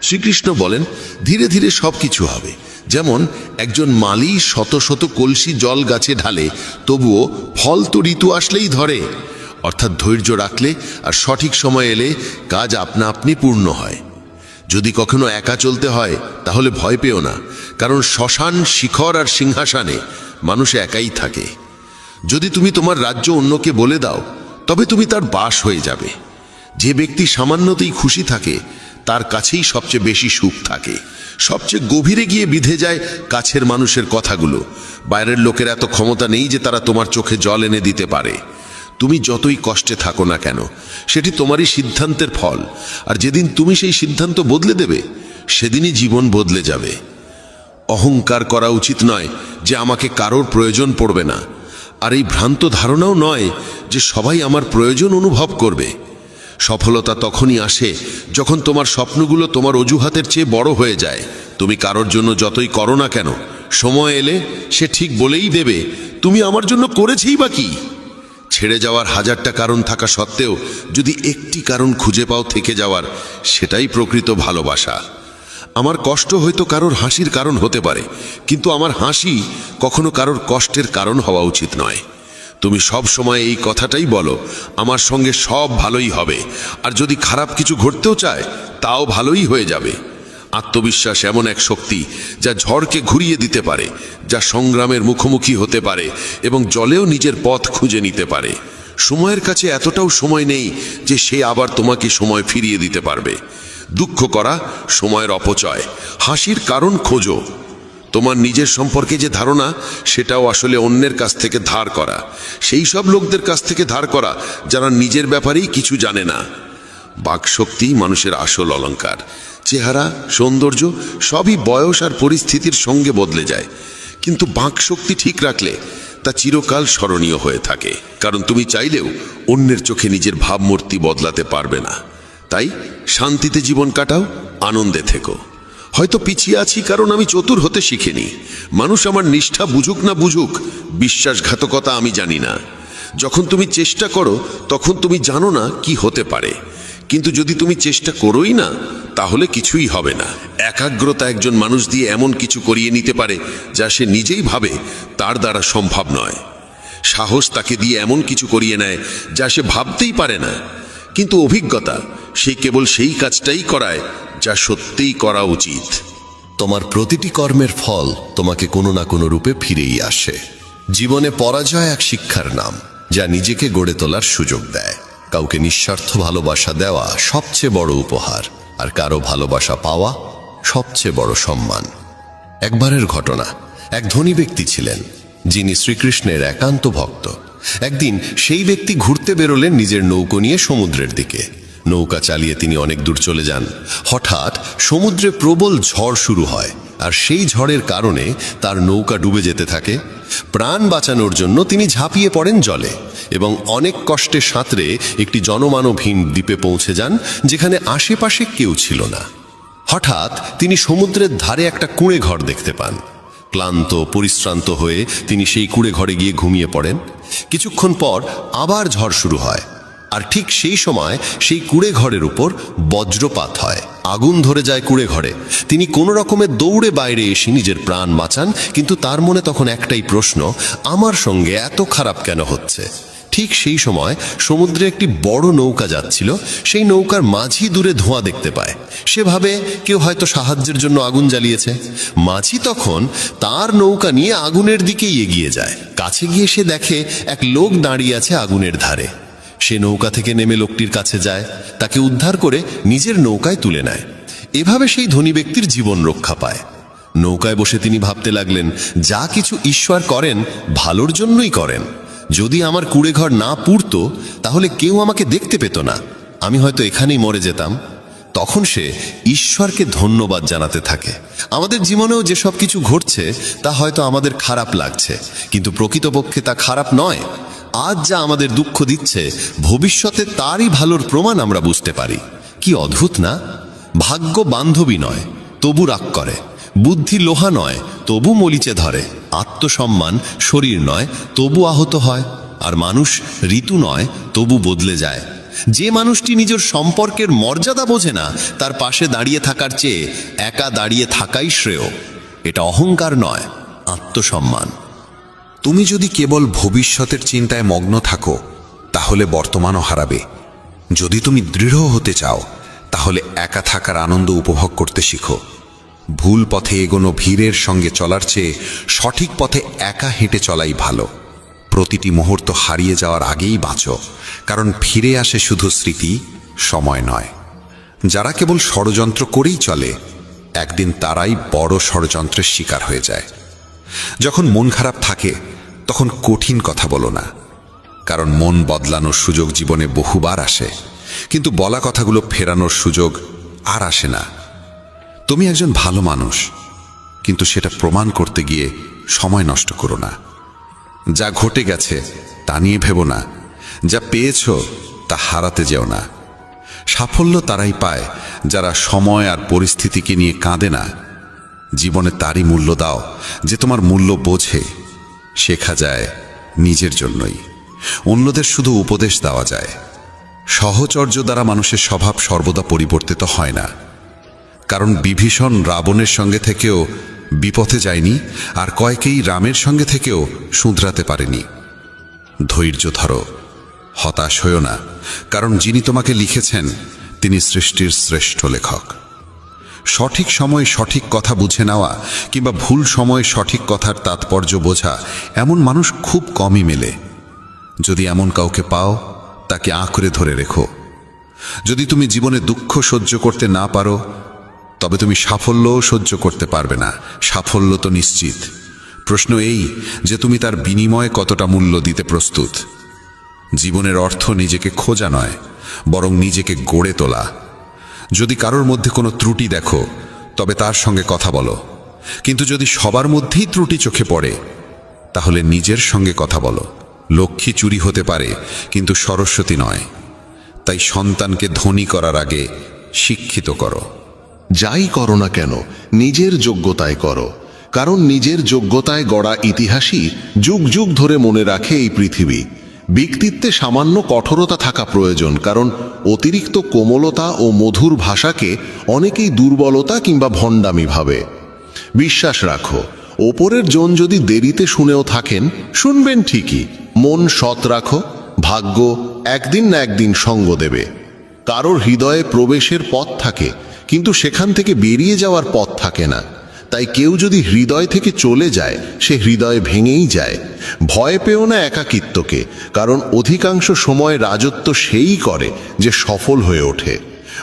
শ্রীকৃষ্ণ বলেন, ধীরে ধীরে সবকিছু হবে। যেমন একজন মালি শত শত কলসি জল গাছে ঢালে, তবুও ফল তো ঋতু আসলেই ধরে। অর্থাৎ ধৈর্য রাখলে আর সঠিক সময় এলে কাজ আপনা আপনি পূর্ণ হয়। যদি কখনো একা চলতে হয় তাহলে ভয় পেও না, কারণ শ্মশান, শিখর আর সিংহাসনে মানুষ একাই থাকে। যদি তুমি তোমার রাজ্য অন্যকে বলে দাও তবে তুমি তার বাস হয়ে যাবে। যে ব্যক্তি সামান্যতেই খুশি থাকে তার কাছেই সবচেয়ে বেশি সুখ থাকে। সবচেয়ে গভীরে গিয়ে বিধে যায় কাছের মানুষের কথাগুলো। বাইরের লোকের এত ক্ষমতা নেই যে তারা তোমার চোখে জল এনে দিতে পারে। তুমি যতই কষ্টে থাকো না কেন, সেটি তোমারই সিদ্ধান্তের ফল। আর যেদিন তুমি সেই সিদ্ধান্ত বদলে দেবে, সেদিনই জীবন বদলে যাবে। অহংকার করা উচিত নয় যে আমাকে কারোর প্রয়োজন পড়বে না, আর এই ভ্রান্ত ধারণাও নয় যে সবাই আমার প্রয়োজন অনুভব করবে। সফলতা তখনই আসে যখন তোমার স্বপ্নগুলো তোমার অজুহাতের চেয়ে বড় হয়ে যায়। তুমি কারোর জন্য যতই করো না কেন, সময় এলে সে ঠিক বলেই দেবে, তুমি আমার জন্য করেছেই বা কি। ছেড়ে যাওয়ার হাজারটা কারণ থাকা সত্ত্বেও যদি একটি কারণ খুঁজে পাও থেকে যাওয়ার, সেটাই প্রকৃত ভালোবাসা। আমার কষ্ট হয়তো কারোর হাসির কারণ হতে পারে, কিন্তু আমার হাসি কখনো কারোর কষ্টের কারণ হওয়া উচিত নয়। তুমি সব সময় এই কথাটাই বলো, আমার সঙ্গে সব ভালোই হবে, আর যদি খারাপ কিছু ঘটতেও চায় তাও ভালোই হয়ে যাবে। আত্মবিশ্বাস এমন এক শক্তি যা ঝড়কে ঘুরিয়ে দিতে পারে, যা সংগ্রামের মুখোমুখি হতে পারে এবং জলেও নিজের পথ খুঁজে নিতে পারে। সময়ের কাছে এতটাও সময় নেই যে সে আবার তোমাকে সময় ফিরিয়ে দিতে পারবে। দুঃখ করা সময়ের অপচয়, হাসির কারণ খোঁজো। তোমার নিজের সম্পর্কে যে ধারণা, সেটাও আসলে অন্যের কাছ থেকে ধার করা, সেই সব লোকদের কাছ থেকে ধার করা যারা নিজের ব্যাপারেই কিছু জানে না। বাকশক্তি মানুষের আসল অলংকার। চেহারা, সৌন্দর্য সবই বয়স আর পরিস্থিতির সঙ্গে বদলে যায়, কিন্তু বাকশক্তি ঠিক রাখলে তা চিরকাল স্মরণীয় হয়ে থাকে। কারণ তুমি চাইলেও অন্যের চোখে নিজের ভাবমূর্তি বদলাতে পারবে না। তাই শান্তিতে জীবন কাটাও, আনন্দে থেকো। হয়তো পিছিয়ে আছি কারণ আমি চতুর হতে শিখিনি। মানুষ আমার নিষ্ঠা বুঝুক না বুঝুক, বিশ্বাসঘাতকতা আমি জানি না। যখন তুমি চেষ্টা করো তখন তুমি জানো না কি হতে পারে, কিন্তু যদি তুমি চেষ্টা করোই না তাহলে কিছুই হবে না। একাগ্রতা একজন মানুষ দিয়ে এমন কিছু করিয়ে নিতে পারে যা সে নিজেই ভাবে তার দ্বারা সম্ভব নয়। সাহস তাকে দিয়ে এমন কিছু করিয়ে নেয় যা সে ভাবতেই পারে না। কিন্তু অভিজ্ঞতা সে কেবল সেই কাজটাই করায় যা সত্যিই করা উচিত। তোমার প্রতিটি কর্মের ফল তোমাকে কোনো না কোনো রূপে ফিরেই আসে। জীবনে পরাজয় এক শিক্ষার নাম, যা নিজেকে গড়ে তোলার সুযোগ দেয়। কাউকে নিঃস্বার্থ ভালোবাসা দেওয়া সবচেয়ে বড় উপহার, আর কারো ভালোবাসা পাওয়া সবচেয়ে বড় সম্মান। একবারের ঘটনা, এক ধনী ব্যক্তি ছিলেন যিনি শ্রীকৃষ্ণের একান্ত ভক্ত। একদিন সেই ব্যক্তি ঘুরতে বেরোলেন নিজের নৌকো নিয়ে সমুদ্রের দিকে। নৌকা চালিয়ে তিনি অনেক দূর চলে যান। হঠাৎ সমুদ্রে প্রবল ঝড় শুরু হয়, আর সেই ঝড়ের কারণে তার নৌকা ডুবে যেতে থাকে। প্রাণ বাঁচানোর জন্য তিনি ঝাঁপিয়ে পড়েন জলে এবং অনেক কষ্টে সাঁতরে একটি জনমানবহীন দ্বীপে পৌঁছে যান, যেখানে আশেপাশে কেউ ছিল না। হঠাৎ তিনি সমুদ্রের ধারে একটা কুঁড়ে ঘর দেখতে পান। ক্লান্ত পরিশ্রান্ত হয়ে তিনি সেই কুঁড়ে ঘরে গিয়ে ঘুমিয়ে পড়েন। কিছুক্ষণ পর আবার ঝড় শুরু হয়, আর ঠিক সেই সময় সেই কুঁড়ে ঘরের উপর বজ্রপাত হয়। আগুন ধরে যায় কুঁড়ে ঘরে। তিনি কোনো রকমে দৌড়ে বাইরে এসে নিজের প্রাণ বাঁচান, কিন্তু তার মনে তখন একটাই প্রশ্ন, আমার সঙ্গে এত খারাপ কেন হচ্ছে? ঠিক সেই সময় সমুদ্রে একটি বড় নৌকা যাচ্ছিল। সেই নৌকার মাঝি দূরে ধোঁয়া দেখতে পায়। সে ভাবে কেউ হয়তো সাহায্যের জন্য আগুন জ্বালিয়েছে। মাঝি তখন তার নৌকা নিয়ে আগুনের দিকেই এগিয়ে যায়। কাছে গিয়ে সে দেখে এক লোক দাঁড়িয়ে আছে আগুনের ধারে। সে নৌকা থেকে নেমে লোকটির কাছে যায়, তাকে উদ্ধার করে নিজের নৌকায় তুলে নেয়। এভাবে সেই ধনী ব্যক্তির জীবন রক্ষা পায়। নৌকায় বসে তিনি ভাবতে লাগলেন, যা কিছু ঈশ্বর করেন ভালোর জন্যই করেন। যদি আমার কুঁড়েঘর না পুড়তো তাহলে কেউ আমাকে দেখতে পেত না, আমি হয়তো এখানেই মরে যেতাম। তখন সে ঈশ্বরকে ধন্যবাদ জানাতে থাকে। আমাদের জীবনেও যেসব কিছু ঘটছে তা হয়তো আমাদের খারাপ লাগছে, কিন্তু প্রকৃতপক্ষে তা খারাপ নয়। আজ যা আমাদের দুঃখ দিচ্ছে, ভবিষ্যতে তারই ভালোর প্রমাণ আমরা বুঝতে পারি। কি অদ্ভুত না? ভাগ্য বান্ধবী নয়, তবু রাগ করে। বুদ্ধি লোহা নয়, তবু মলিচে ধরে। আত্মসম্মান শরীর নয়, তবু আহত হয়। আর মানুষ ঋতু নয়, তবু বদলে যায়। যে মানুষটি নিজের সম্পর্কের মর্যাদা বোঝে না, তার পাশে দাঁড়িয়ে থাকার চেয়ে একা দাঁড়িয়ে থাকাই শ্রেয়। এটা অহংকার নয়, আত্মসম্মান। তুমি যদি কেবল ভবিষ্যতের চিন্তায় মগ্ন থাকো, তাহলে বর্তমানও হারাবে। যদি তুমি দৃঢ় হতে চাও, তাহলে একা থাকার আনন্দ উপভোগ করতে শিখো। ভুল পথে এগোনো ভিড়ের সঙ্গে চলার চেয়ে সঠিক পথে একা হেঁটে চলাই ভালো। প্রতিটি মুহূর্ত হারিয়ে যাওয়ার আগেই বাঁচো, কারণ ফিরে আসে শুধু স্মৃতি, সময় নয়। যারা কেবল ষড়যন্ত্র করেই চলে, একদিন তারাই বড় ষড়যন্ত্রের শিকার হয়ে যায়। যখন মন খারাপ থাকে, তখন কঠিন কথা বলো না, কারণ মন বদলানোর সুযোগ জীবনে বহুবার আসে, কিন্তু বলা কথাগুলো ফেরানোর সুযোগ আর আসে না। তুমি একজন ভালো মানুষ, কিন্তু সেটা প্রমাণ করতে গিয়ে সময় নষ্ট করো না। যা ঘটে গেছে তা নিয়ে ভেবো না, যা পেয়েছো তা হারাতে যেও না। সাফল্য তারাই পায় যারা সময় আর পরিস্থিতিকে নিয়ে কাঁদে না। জীবনে তারই মূল্য দাও যে তোমার মূল্য বোঝে। শেখা যায় নিজের জন্যই, অন্যদের শুধু উপদেশ দেওয়া যায়। সহচর্য দ্বারা মানুষের স্বভাব সর্বদা পরিবর্তিত হয় না, কারণ বিভীষণ রাবণের সঙ্গে থেকেও বিপথে যায়নি, আর কয়েকেই রামের সঙ্গে থেকেও শুধরাতে পারেনি। ধৈর্য ধরো, হতাশ হয়ো না, কারণ যিনি তোমাকে লিখেছেন তিনি সৃষ্টির শ্রেষ্ঠ লেখক। সঠিক সময়ে সঠিক কথা বুঝে নেওয়া কিংবা ভুল সময়ে সঠিক কথার তাৎপর্য বোঝা, এমন মানুষ খুব কমই মেলে। যদি এমন কাউকে পাও, তাকে আঁকড়ে ধরে রেখো। যদি তুমি জীবনে দুঃখ সহ্য করতে না পারো, তবে তুমি সাফল্যও সহ্য করতে পারবে না। সাফল্য তো নিশ্চিত, প্রশ্ন এই যে তুমি তার বিনিময়ে কতটা মূল্য দিতে প্রস্তুত। জীবনের অর্থ নিজেকে খোঁজা নয়, বরং নিজেকে গড়ে তোলা। যদি কারোর মধ্যে কোনো ত্রুটি দেখো, তবে তার সঙ্গে কথা বলো, কিন্তু যদি সবার মধ্যেই ত্রুটি চোখে পড়ে, তাহলে নিজের সঙ্গে কথা বলো। লক্ষ্মী চুরি হতে পারে, কিন্তু সরস্বতী নয়। তাই সন্তানকে ধনী করার আগে শিক্ষিত করো। যাই করো না কেন, নিজের যোগ্যতায় করো, কারণ নিজের যোগ্যতায় গড়া ইতিহাসই যুগ যুগ ধরে মনে রাখে এই পৃথিবী। ব্যক্তিত্বে সামান্য কঠোরতা থাকা প্রয়োজন, কারণ অতিরিক্ত কোমলতা ও মধুর ভাষাকে অনেকেই দুর্বলতা কিংবা ভণ্ডামি ভাবে। বিশ্বাস রাখো, ওপরের জন যদি দেরিতে শুনেও থাকেন, শুনবেন ঠিকই। মন সৎ রাখো, ভাগ্য একদিন না একদিন সঙ্গ দেবে। কারোর হৃদয়ে প্রবেশের পথ থাকে, কিন্তু সেখান থেকে বেরিয়ে যাওয়ার পথ থাকে না। তাই কেউ যদি হৃদয় থেকে চলে যায়, সে হৃদয়ে ভেঙেই যায়। ভয় পেও না একাকিত্বকে, কারণ অধিকাংশ সময় রাজত্ব সেই করে যে সফল হয়ে ওঠে।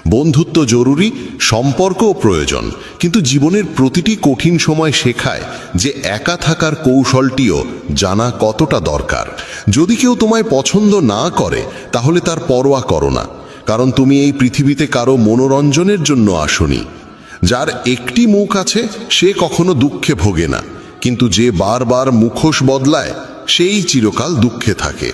বন্ধুত্ব জরুরি, সম্পর্কও প্রয়োজন, কিন্তু জীবনের প্রতিটি কঠিন সময় শেখায় যে একা থাকার কৌশলটিও জানা কতটা দরকার। যদি কেউ তোমায় পছন্দ না করে, তাহলে তার পরোয়া করো না, কারণ তুমি এই পৃথিবীতে কারো মনোরঞ্জনের জন্য আসোনি। যার একটি মুখ আছে, সে কখনো দুঃখে ভোগে না, কিন্তু যে বারবার মুখোশ বদলায়, সেই চিরকাল দুঃখে থাকে।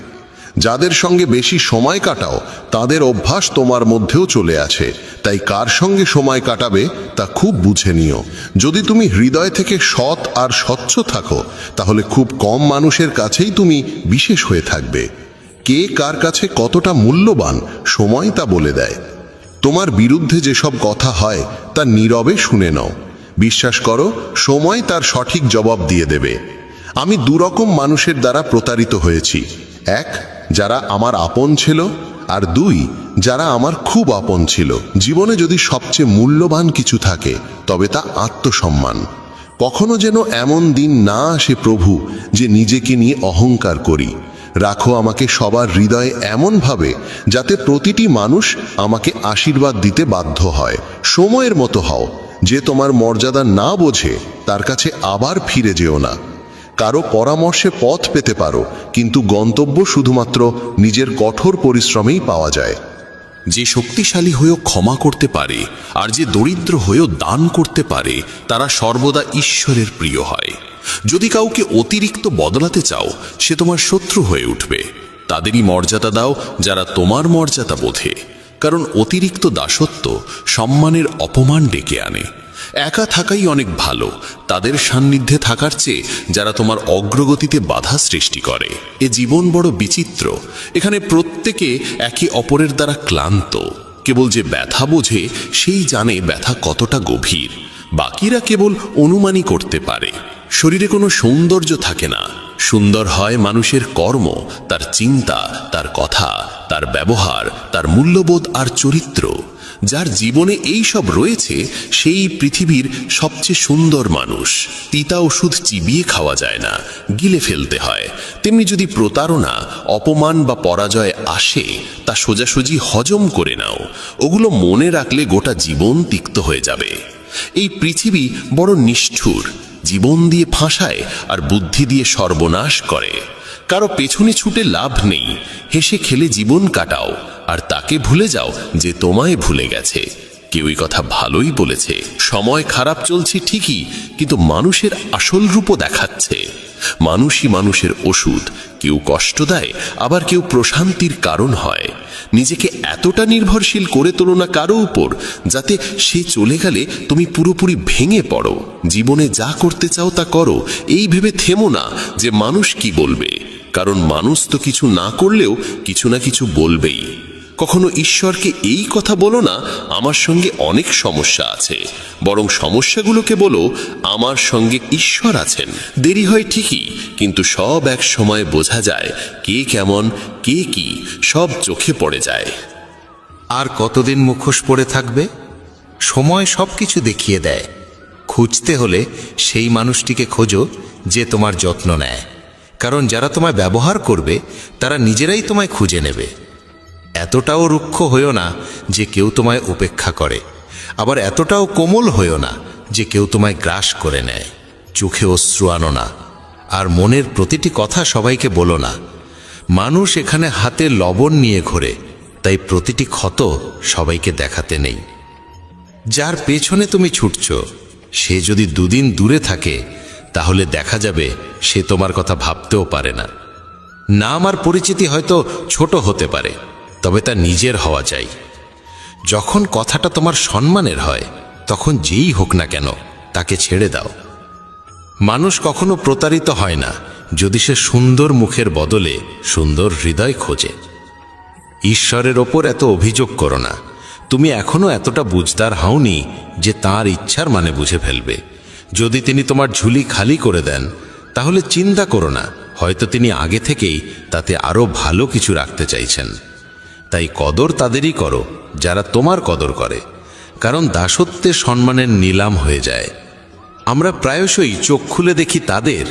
যাদের সঙ্গে বেশি সময় কাটাও, তাদের অভ্যাস তোমার মধ্যেও চলে আছে। তাই কার সঙ্গে সময় কাটাবে তা খুব বুঝে নিও। যদি তুমি হৃদয় থেকে সৎ আর স্বচ্ছ থাকো, তাহলে খুব কম মানুষের কাছেই তুমি বিশেষ হয়ে থাকবে। কে কার কাছে কতটা মূল্যবান, সময় তা বলে দেয়। তোমার বিরুদ্ধে যেসব কথা হয়, তা নীরবে শুনে নাও। বিশ্বাস করো, সময় তার সঠিক জবাব দিয়ে দেবে। আমি দুরকম মানুষের দ্বারা প্রতারিত হয়েছি। এক, যারা আমার আপন ছিল, আর দুই, যারা আমার খুব আপন ছিল। জীবনে যদি সবচেয়ে মূল্যবান কিছু থাকে, তবে তা আত্মসম্মান। কখনো যেন এমন দিন না আসে প্রভু, যে নিজেকে নিয়ে অহংকার করি। রাখো আমাকে সবার হৃদয়ে এমনভাবে, যাতে প্রতিটি মানুষ আমাকে আশীর্বাদ দিতে বাধ্য হয়। সময়ের মতো হও, যে তোমার মর্যাদা না বোঝে তার কাছে আবার ফিরে যেও না। কারো পরামর্শে পথ পেতে পারো, কিন্তু গন্তব্য শুধুমাত্র নিজের কঠোর পরিশ্রমেই পাওয়া যায়। যে শক্তিশালী হয়েও ক্ষমা করতে পারে, আর যে দরিদ্র হয়েও দান করতে পারে, তারা সর্বদা ঈশ্বরের প্রিয় হয়। যদি কাউকে অতিরিক্ত বদলাতে চাও, সে তোমার শত্রু হয়ে উঠবে। তাদেরই মর্যাদা দাও যারা তোমার মর্যাদা বোঝে, কারণ অতিরিক্ত দাসত্ব সম্মানের অপমান ডেকে আনে। একা থাকাই অনেক ভালো তাদের সান্নিধ্যে থাকার চেয়ে যারা তোমার অগ্রগতিতে বাধা সৃষ্টি করে। এ জীবন বড় বিচিত্র, এখানে প্রত্যেকে একে অপরের দ্বারা ক্লান্ত। কেবল যে ব্যথা বোঝে সেই জানে ব্যথা কতটা গভীর, বাকিরা কেবল অনুমানই করতে পারে। শরীরে কোনো সৌন্দর্য থাকে না, সুন্দর হয় মানুষের কর্ম, তার চিন্তা, তার কথা, তার ব্যবহার, তার মূল্যবোধ আর চরিত্র। যার জীবনে এই সব রয়েছে সেই পৃথিবীর সবচেয়ে সুন্দর মানুষ। তিতা ওষুধ চিবিয়ে খাওয়া যায় না, গিলে ফেলতে হয়। তেমনি যদি প্রতারণা, অপমান বা পরাজয় আসে তা সোজাসুজি হজম করে নাও। ওগুলো মনে রাখলে গোটা জীবন তিক্ত হয়ে যাবে। এই পৃথিবী বড় নিষ্ঠুর, জীবন দিয়ে ফাঁসায় আর বুদ্ধি দিয়ে সর্বনাশ করে। কারো পেছনে ছুটে লাভ নেই, হেসে খেলে জীবন কাটাও আর তাকে ভুলে যাও যে তোমায় ভুলে গেছে। কেউই কথা ভালোই বলেছে, সময় খারাপ চলছে ঠিকই, কিন্তু মানুষের আসল রূপও দেখাচ্ছে। মানুষই মানুষের ওষুধ, কেউ কষ্ট দেয় আবার কেউ প্রশান্তির কারণ হয়। নিজেকে এতটা নির্ভরশীল করে তোলো না কারো উপর যাতে সে চলে গেলে তুমি পুরোপুরি ভেঙে পড়ো। জীবনে যা করতে চাও তা করো, এই ভেবে থেমো না যে মানুষ কি বলবে, কারণ মানুষ তো কিছু না করলেও কিছু না কিছু বলবেই। কখনো ঈশ্বরকে এই কথা বলো না আমার সঙ্গে অনেক সমস্যা আছে, বরং সমস্যাগুলোকে বলো আমার সঙ্গে ঈশ্বর আছেন। দেরি হয় ঠিকই, কিন্তু সব এক সময় বোঝা যায় কে কেমন, কে কি, সব চোখে পড়ে যায়। আর কতদিন মুখোশ পরে থাকবে? সময় সব কিছু দেখিয়ে দেয়। খুঁজতে হলে সেই মানুষটিকে খোঁজো যে তোমার যত্ন নেয়, কারণ যারা তোমায় ব্যবহার করবে তারা নিজেরাই তোমায় খুঁজে নেবে। এতটাও রুক্ষ হইও না যে কেউ তোমায় উপেক্ষা করে, আবার এতটাও কোমল হইও না যে কেউ তোমায় গ্রাস করে নেয়। চোখে অশ্রু আনো না, আর মনের প্রতিটি কথা সবাইকে বলো না। মানুষ এখানে হাতে লবণ নিয়ে ঘোরে, তাই প্রতিটি ক্ষত সবাইকে দেখাতে নেই। যার পেছনে তুমি ছুটছ সে যদি দুদিন দূরে থাকে তাহলে দেখা যাবে সে তোমার কথা ভাবতেও পারে না। নাম আর পরিচিতি হয়তো ছোট হতে পারে, তবে তা নিজের হওয়া চাই। যখন কথাটা তোমার সম্মানের হয় তখন যেই হোক না কেন তাকে ছেড়ে দাও। মানুষ কখনো প্রতারিত হয় না যদি সে সুন্দর মুখের বদলে সুন্দর হৃদয় খোঁজে। ঈশ্বরের ওপর এত অভিযোগ করো না। তুমি এখনো এতটা বুঝদার হওনি যে তাঁর ইচ্ছার মানে বুঝে ফেলবে। যদি তিনি তোমার ঝুলি খালি করে দেন তাহলে চিন্তা করো না, হয়তো তিনি আগে থেকেই তাতে আরো ভালো কিছু রাখতে চাইছেন। তাই কদর তাদেরই করো যারা তোমার কদর করে, কারণ দাসত্বের সম্মানের নিলাম হয়ে যায়। আমরা প্রায়শই চোখ খুলে দেখি তাদের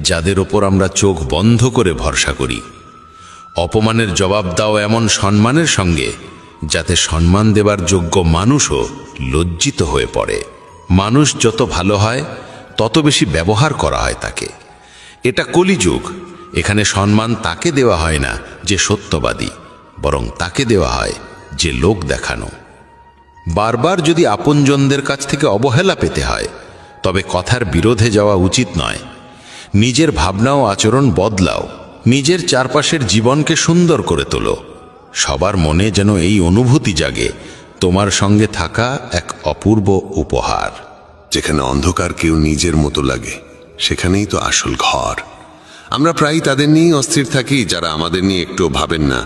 যাদের ওপর আমরা চোখ বন্ধ করে ভরসা করি। অপমানের জবাব দাও এমন সম্মানের সঙ্গে যাতে সম্মান দেবার যোগ্য মানুষও লজ্জিত হয়ে পড়ে। মানুষ যত ভালো হয় তত বেশি ব্যবহার করা হয় তাকে। এটা কলিযুগ, এখানে সম্মান তাকে দেওয়া হয় না যে সত্যবাদী, বরং তাকে দেওয়া হয় যে লোক দেখানো। বারবার যদি আপনজনদের কাছ থেকে অবহেলা পেতে হয় তবে কথার বিরোধে যাওয়া উচিত নয়। নিজের ভাবনা ও আচরণ বদলাও, নিজের চারপাশের জীবনকে সুন্দর করে তোলো। সবার মনে যেন এই অনুভূতি জাগে তোমার সঙ্গে থাকা এক অপূর্ব উপহার। যেখানে অন্ধকার কেউ নিজের মতো লাগে সেখানেই তো আসল ঘর। আমরা প্রায়ই তাদের নিয়েই অস্থির থাকি যারা আমাদের নিয়ে একটু ভাবেন না।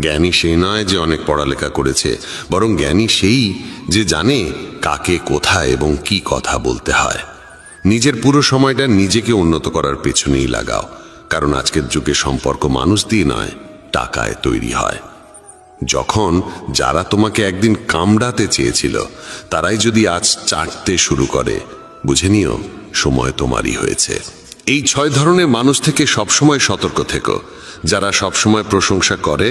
জ্ঞানী সেই নয় যে অনেক পড়ালেখা করেছে, বরং জ্ঞানী সেই যে জানে কাকে কোথায় এবং কি কথা বলতে হয়। নিজের পুরো সময়টা নিজেকে উন্নত করার পেছনেই লাগাও, কারণ আজকের যুগে সম্পর্ক মানুষ দিয়ে নয়, টাকায় তৈরি হয়। যখন যারা তোমাকে একদিন কামড়াতে চেয়েছিল তারাই যদি আজ চাটতে শুরু করে, বুঝে নিও সময় তোমারই হয়েছে। এই 6 ধরনের মানুষ থেকে সবসময় সতর্ক থেকো। যারা সবসময় প্রশংসা করে,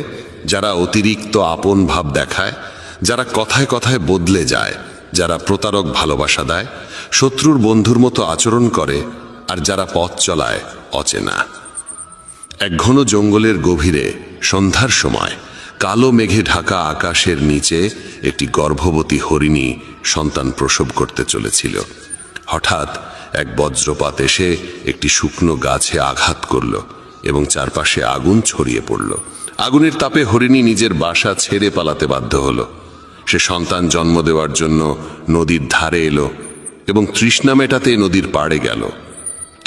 যারা অতিরিক্ত আপন ভাব দেখায়, যারা কথায় কথায় বদলে যায়, যারা প্রতারক ভালোবাসা দেয়, শত্রুর বন্ধুর মতো আচরণ করে, আর যারা পথ চলায় অচেনা। এক ঘন জঙ্গলের গভীরে সন্ধ্যার সময় কালো মেঘে ঢাকা আকাশের নিচে একটি গর্ভবতী হরিণী সন্তান প্রসব করতে চলেছিল। হঠাৎ এক বজ্রপাত এসে একটি শুকনো গাছে আঘাত করল এবং চারপাশে আগুন ছড়িয়ে পড়ল। আগুনের তাপে হরিণী নিজের বাসা ছেড়ে পালাতে বাধ্য হলো। সে সন্তান জন্ম দেওয়ার জন্য নদীর ধারে এলো, এবং তৃষ্ণা মেটাতে নদীর পাড়ে গেল।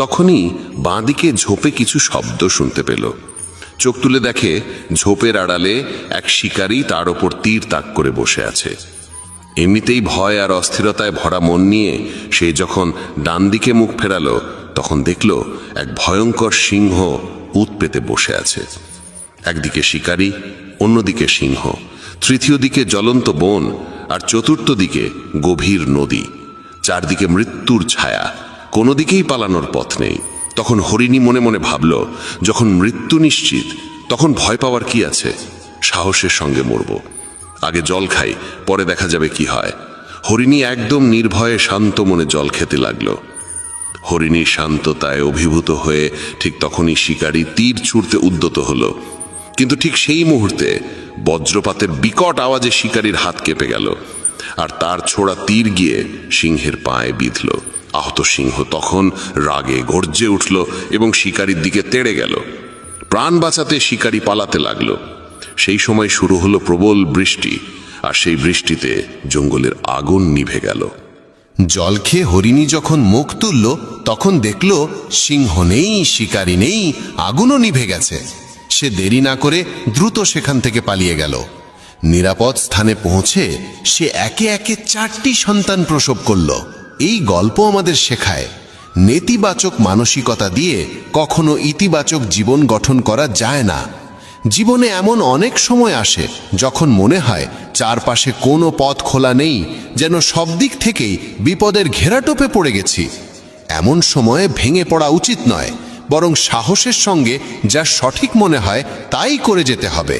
তখনই বাঁদিকে ঝোপে কিছু শব্দ শুনতে পেল। চোখ তুলে দেখে ঝোপের আড়ালে এক শিকারী তার ওপর তীর তাক করে বসে আছে। এমনিতেই ভয় আর অস্থিরতায় ভরা মন নিয়ে সে যখন ডান দিকে মুখ ফেরালো, তখন দেখল এক ভয়ঙ্কর সিংহ উত পেতে বসে আছে। একদিকে শিকারী, অন্যদিকে সিংহ, তৃতীয় দিকে জ্বলন্ত বন, আর চতুর্থ দিকে গভীর নদী। চারদিকে মৃত্যুর ছায়া, কোনো দিকেই পালানোর পথ নেই। তখন হরিণী মনে মনে ভাবল, যখন মৃত্যু নিশ্চিত তখন ভয় পাওয়ার কি আছে, সাহসের সঙ্গে মরব। আগে জল খাই, পরে দেখা যাবে কি হয়। হরিণী একদম নির্ভয়ে শান্ত মনে জল খেতে লাগলো। হরিণীর শান্ততায় অভিভূত হয়ে ঠিক তখনই শিকারী তীর ছুঁড়তে উদ্যত হলো। কিন্তু ঠিক সেই মুহূর্তে বজ্রপাতের বিকট আওয়াজে শিকারীর হাত কেঁপে গেল, আর তার ছোড়া তীর গিয়ে সিংহের পায়ে বিঁধল। আহত সিংহ তখন রাগে গর্জে উঠল এবং শিকারীর দিকে তেড়ে গেল। প্রাণ বাঁচাতে শিকারী পালাতে লাগলো। সেই সময় শুরু হলো প্রবল বৃষ্টি, আর সেই বৃষ্টিতে জঙ্গলের আগুন নিভে গেল। জল খেয়ে হরিণী যখন মুখ তুলল, তখন দেখল সিংহ নেই, শিকারী নেই, আগুনও নিভে গেছে। সে দেরি না করে দ্রুত সেখান থেকে পালিয়ে গেল। নিরাপদ স্থানে পৌঁছে সে একে একে 4টি সন্তান প্রসব করল। এই গল্প আমাদের শেখায়, নেতিবাচক মানসিকতা দিয়ে কখনো ইতিবাচক জীবন গঠন করা যায় না। জীবনে এমন অনেক সময় আসে যখন মনে হয় চারপাশে কোনো পথ খোলা নেই, যেন সব দিক থেকেই বিপদের ঘেরাটোপে পড়ে গেছি। এমন সময়ে ভেঙে পড়া উচিত নয়, বরং সাহসের সঙ্গে যা সঠিক মনে হয় তাই করে যেতে হবে।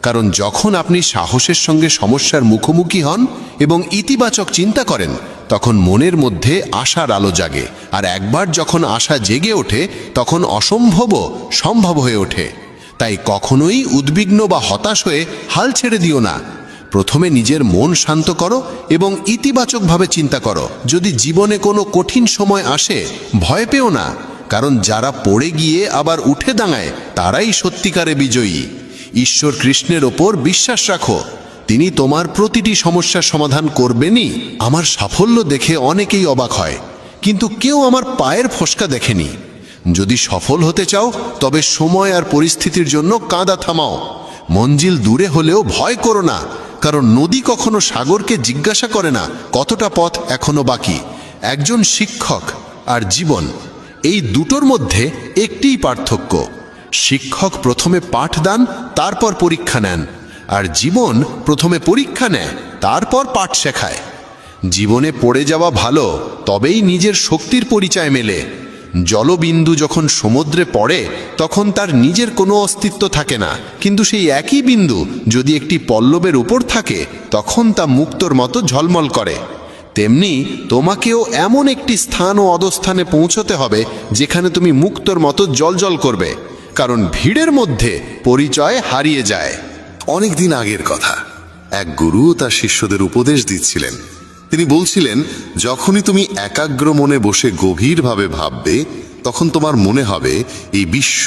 কারণ যখন আপনি সাহসের সঙ্গে সমস্যার মুখোমুখি হন এবং ইতিবাচক চিন্তা করেন, তখন মনের মধ্যে আশার আলো জাগে, আর একবার যখন আশা জেগে ওঠে তখন অসম্ভবও সম্ভব হয়ে ওঠে। তাই কখনোই উদ্বিগ্ন বা হতাশ হয়ে হাল ছেড়ে দিও না। প্রথমে নিজের মন শান্ত করো এবং ইতিবাচকভাবে চিন্তা করো। যদি জীবনে কোনো কঠিন সময় আসে, ভয় পেও না, কারণ যারা পড়ে গিয়ে আবার উঠে দাঁড়ায় তারাই সত্যিকারে বিজয়ী। ঈশ্বর কৃষ্ণের ওপর বিশ্বাস রাখো, তিনি তোমার প্রতিটি সমস্যার সমাধান করবেনই। আমার সাফল্য দেখে অনেকেই অবাক হয়, কিন্তু কেউ আমার পায়ের ফোসকা দেখেনি। যদি সফল হতে চাও, তবে সময় আর পরিস্থিতির জন্য কাঁদা থামাও। মঞ্জিল দূরে হলেও ভয় করো না, কারণ নদী কখনো সাগরকে জিজ্ঞাসা করে না কতটা পথ এখনো বাকি। একজন শিক্ষক আর জীবন, এই দুটোর মধ্যে একটিই পার্থক্য। শিক্ষক প্রথমে পাঠ দান, তারপর পরীক্ষা নেন, আর জীবন প্রথমে পরীক্ষা নেয়, তারপর পাঠ শেখায়। জীবনে পড়ে যাওয়া ভালো, তবেই নিজের শক্তির পরিচয় মেলে। জলবিন্দু যখন সমুদ্রে পড়ে তখন তার নিজের কোনো অস্তিত্ব থাকে না, কিন্তু সেই একই বিন্দু যদি একটি পল্লবের উপর থাকে তখন তা মুক্তোর মতো ঝলমল করে। তেমনি তোমাকেও এমন একটি স্থান ও অবস্থানে পৌঁছতে হবে যেখানে তুমি মুক্তোর মতো জ্বলজ্বল করবে, কারণ ভিড়ের মধ্যে পরিচয় হারিয়ে যায়। অনেক দিন আগের কথা, এক গুরু তার শিষ্যদের উপদেশ দিচ্ছিলেন। তিনি বলছিলেন, যখনই তুমি একাগ্র মনে বসে গভীরভাবে ভাববে, তখন তোমার মনে হবে এই বিশ্ব,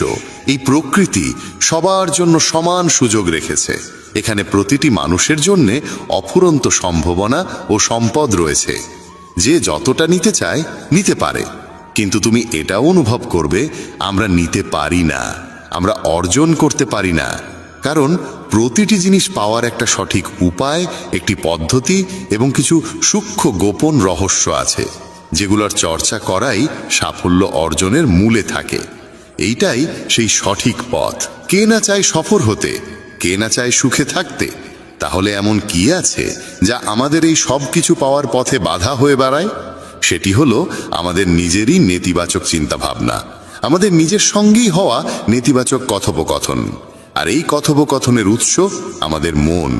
এই প্রকৃতি সবার জন্য সমান সুযোগ রেখেছে। এখানে প্রতিটি মানুষের জন্য অফুরন্ত সম্ভাবনা ও সম্পদ রয়েছে। যে যতটা নিতে চায় নিতে পারে, কিন্তু তুমি এটাও অনুভব করবে আমরা নিতে পারি না, আমরা অর্জন করতে পারি না। কারণ প্রতিটি জিনিস পাওয়ার একটা সঠিক উপায়, একটি পদ্ধতি এবং কিছু সূক্ষ্ম গোপন রহস্য আছে, যেগুলোর চর্চা করাই সাফল্য অর্জনের মূলে থাকে। এইটাই সেই সঠিক পথ। কে না চায় সফল হতে, কে না চায় সুখে থাকতে? তাহলে এমন কি আছে যা আমাদের এই সব কিছু পাওয়ার পথে বাধা হয়ে দাঁড়ায়? সেটি হলো আমাদের নিজেরই নেতিবাচক চিন্তাভাবনা, আমাদের নিজের সঙ্গেই হওয়া নেতিবাচক কথোপকথন। আর এই কথোপকথনের উৎস আমাদের মন।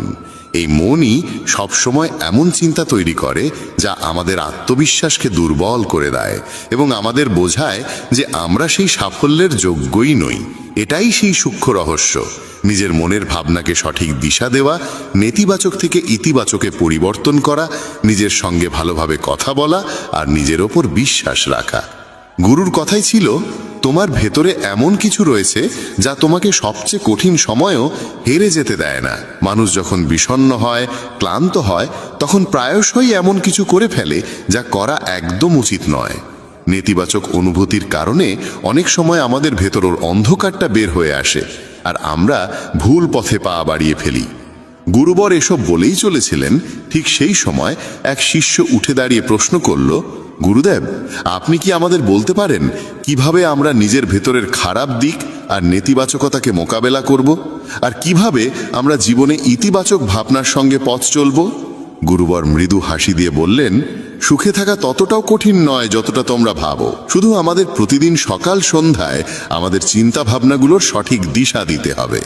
এই মনই সবসময় এমন চিন্তা তৈরি করে যা আমাদের আত্মবিশ্বাসকে দুর্বল করে দেয় এবং আমাদের বোঝায় যে আমরা সেই সাফল্যের যোগ্যই নই। এটাই সেই সূক্ষ্ম রহস্য, নিজের মনের ভাবনাকে সঠিক দিশা দেওয়া, নেতিবাচক থেকে ইতিবাচকে পরিবর্তন করা, নিজের সঙ্গে ভালোভাবে কথা বলা আর নিজের ওপর বিশ্বাস রাখা। গুরুর কথাই ছিল, তোমার ভেতরে এমন কিছু রয়েছে যা তোমাকে সবচেয়ে কঠিন সময়েও হেরে যেতে দেয় না। মানুষ যখন বিষণ্ণ হয়, ক্লান্ত হয়, তখন প্রায়শই এমন কিছু করে ফেলে যা করা একদম উচিত নয়। নেতিবাচক অনুভূতির কারণে অনেক সময় আমাদের ভেতরের অন্ধকারটা বের হয়ে আসে, আর আমরা ভুল পথে পা বাড়িয়ে ফেলি। গুরুবর এসব বলেই চলেছিলেন, ঠিক সেই সময় এক শিষ্য উঠে দাঁড়িয়ে প্রশ্ন করল, গুরুদেব, আপনি কি আমাদের বলতে পারেন কিভাবে আমরা নিজের ভেতরের খারাপ দিক আর নেতিবাচকতাকে মোকাবেলা করব, আর কিভাবে আমরা জীবনে ইতিবাচক ভাবনার সঙ্গে পথ চলব? গুরুবর মৃদু হাসি দিয়ে বললেন, সুখে থাকা ততটাও কঠিন নয় যতটা তোমরা ভাবো। শুধু আমাদের প্রতিদিন সকাল সন্ধ্যায় আমাদের চিন্তা ভাবনাগুলোর সঠিক দিশা দিতে হবে।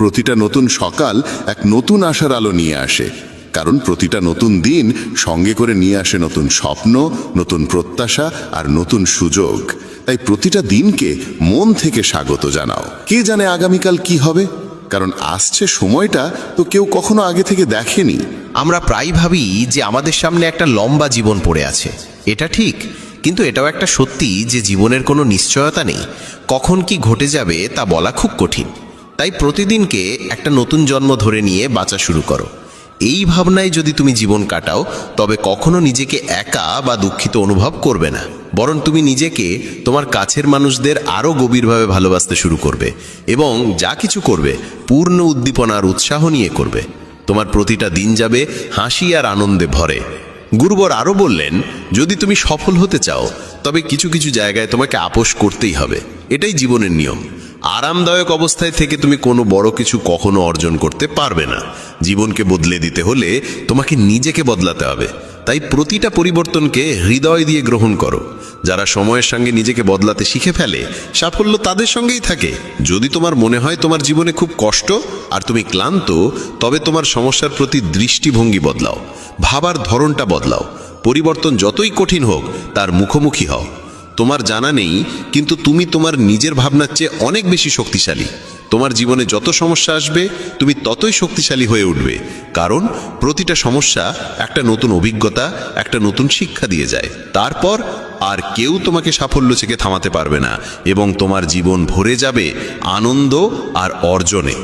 প্রতিটা নতুন সকাল এক নতুন আশার আলো নিয়ে আসে, কারণ প্রতিটা নতুন দিন সঙ্গে করে নিয়ে আসে নতুন স্বপ্ন, নতুন প্রত্যাশা আর নতুন সুযোগ। তাই প্রতিটা দিনকে মন থেকে স্বাগত জানাও। কে জানে আগামীকাল কি হবে, কারণ আসছে সময়টা তো কেউ কখনো আগে থেকে দেখেনি। আমরা প্রায় ভাবি যে আমাদের সামনে একটা লম্বা জীবন পড়ে আছে, এটা ঠিক, কিন্তু এটাও একটা সত্যি যে জীবনের কোনো নিশ্চয়তা নেই। কখন কি ঘটে যাবে তা বলা খুব কঠিন। তাই প্রতিদিনকে একটা নতুন জন্ম ধরে নিয়ে বাঁচা শুরু করো। এই ভাবনায় যদি তুমি জীবন কাটাও, তবে কখনো নিজেকে একা বা দুঃখিত অনুভব করবে না, বরং তুমি নিজেকে, তোমার কাছের মানুষদের আরও গভীরভাবে ভালোবাসতে শুরু করবে, এবং যা কিছু করবে পূর্ণ উদ্দীপনা আর উৎসাহ নিয়ে করবে। তোমার প্রতিটা দিন যাবে হাসি আর আনন্দে ভরে। গুরুবর আরও বললেন, যদি তুমি সফল হতে চাও, তবে কিছু কিছু জায়গায় তোমাকে আপোষ করতেই হবে। এটাই জীবনের নিয়ম। আরামদায়ক অবস্থায় থেকে তুমি কোনো বড় কিছু কখনো অর্জন করতে পারবে না। জীবনকে বদলে দিতে হলে তোমাকে নিজেকে বদলাতে হবে। তাই প্রতিটা পরিবর্তনকে হৃদয় দিয়ে গ্রহণ করো। যারা সময়ের সঙ্গে নিজেকে বদলাতে শিখে ফেলে, সাফল্য তাদের সঙ্গেই থাকে। যদি তোমার মনে হয় তোমার জীবনে খুব কষ্ট আর তুমি ক্লান্ত, তবে তোমার সমস্যার প্রতি দৃষ্টিভঙ্গি বদলাও, ভাবার ধরনটা বদলাও। পরিবর্তন যতই কঠিন হোক, তার মুখোমুখি হও। তোমার জানা নেই, কিন্তু তুমি তোমার নিজের ভাবনার চেয়ে অনেক বেশি শক্তিশালী। তোমার জীবনে যত সমস্যা আসবে, তুমি ততই শক্তিশালী হয়ে উঠবে, কারণ প্রতিটা সমস্যা একটা নতুন অভিজ্ঞতা, একটা নতুন শিক্ষা দিয়ে যায়। তারপর আর কেউ তোমাকে সাফল্য থেকে থামাতে পারবে না, এবং তোমার জীবন ভরে যাবে আনন্দ আর অর্জনে।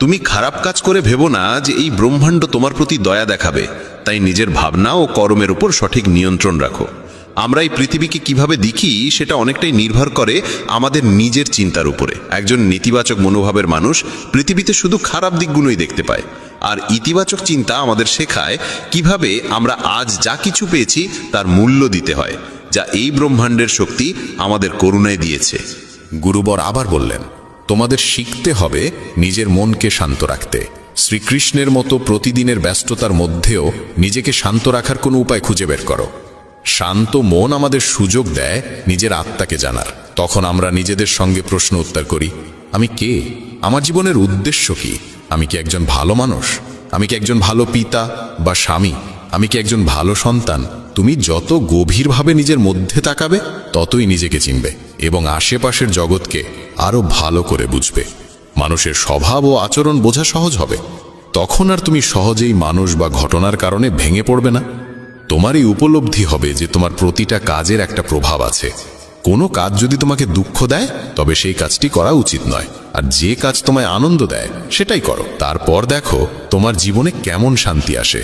তুমি খারাপ কাজ করে ভেবো না যে এই ব্রহ্মাণ্ড তোমার প্রতি দয়া দেখাবে। তাই নিজের ভাবনা ও কর্মের উপর সঠিক নিয়ন্ত্রণ রাখো। আমরা এই পৃথিবীকে কিভাবে দেখি, সেটা অনেকটাই নির্ভর করে আমাদের নিজের চিন্তার উপরে। একজন নেতিবাচক মনোভাবের মানুষ পৃথিবীতে শুধু খারাপ দিকগুলোই দেখতে পায়, আর ইতিবাচক চিন্তা আমাদের শেখায় কিভাবে আমরা আজ যা কিছু পেয়েছি তার মূল্য দিতে হয়, যা এই ব্রহ্মাণ্ডের শক্তি আমাদের করুণায় দিয়েছে। গুরুবর আবার বললেন, তোমাদের শিখতে হবে নিজের মনকে শান্ত রাখতে। শ্রীকৃষ্ণের মতো প্রতিদিনের ব্যস্ততার মধ্যেও নিজেকে শান্ত রাখার কোনো উপায় খুঁজে বের করো। শান্ত মন আমাদের সুযোগ দেয় নিজের আত্মাকে জানার। তখন আমরা নিজেদের সঙ্গে প্রশ্ন উত্তর করি, আমি কে? আমার জীবনের উদ্দেশ্য কি? আমি কি একজন ভালো মানুষ? আমি কি একজন ভালো পিতা বা স্বামী? আমি কি একজন ভালো সন্তান? তুমি যত গভীরভাবে নিজের মধ্যে তাকাবে, ততই নিজেকে চিনবে এবং আশেপাশের জগৎকে আরো ভালো করে বুঝবে। মানুষের স্বভাব ও আচরণ বোঝা সহজ হবে। তখন আর তুমি সহজেই মানুষ বা ঘটনার কারণে ভেঙে পড়বে না। তোমার এই উপলব্ধি হবে যে তোমার প্রতিটা কাজের একটা প্রভাব আছে। কোনো কাজ যদি তোমাকে দুঃখ দেয়, তবে সেই কাজটি করা উচিত নয়, আর যে কাজ তোমায় আনন্দ দেয় সেটাই করো। তারপর দেখো তোমার জীবনে কেমন শান্তি আসে।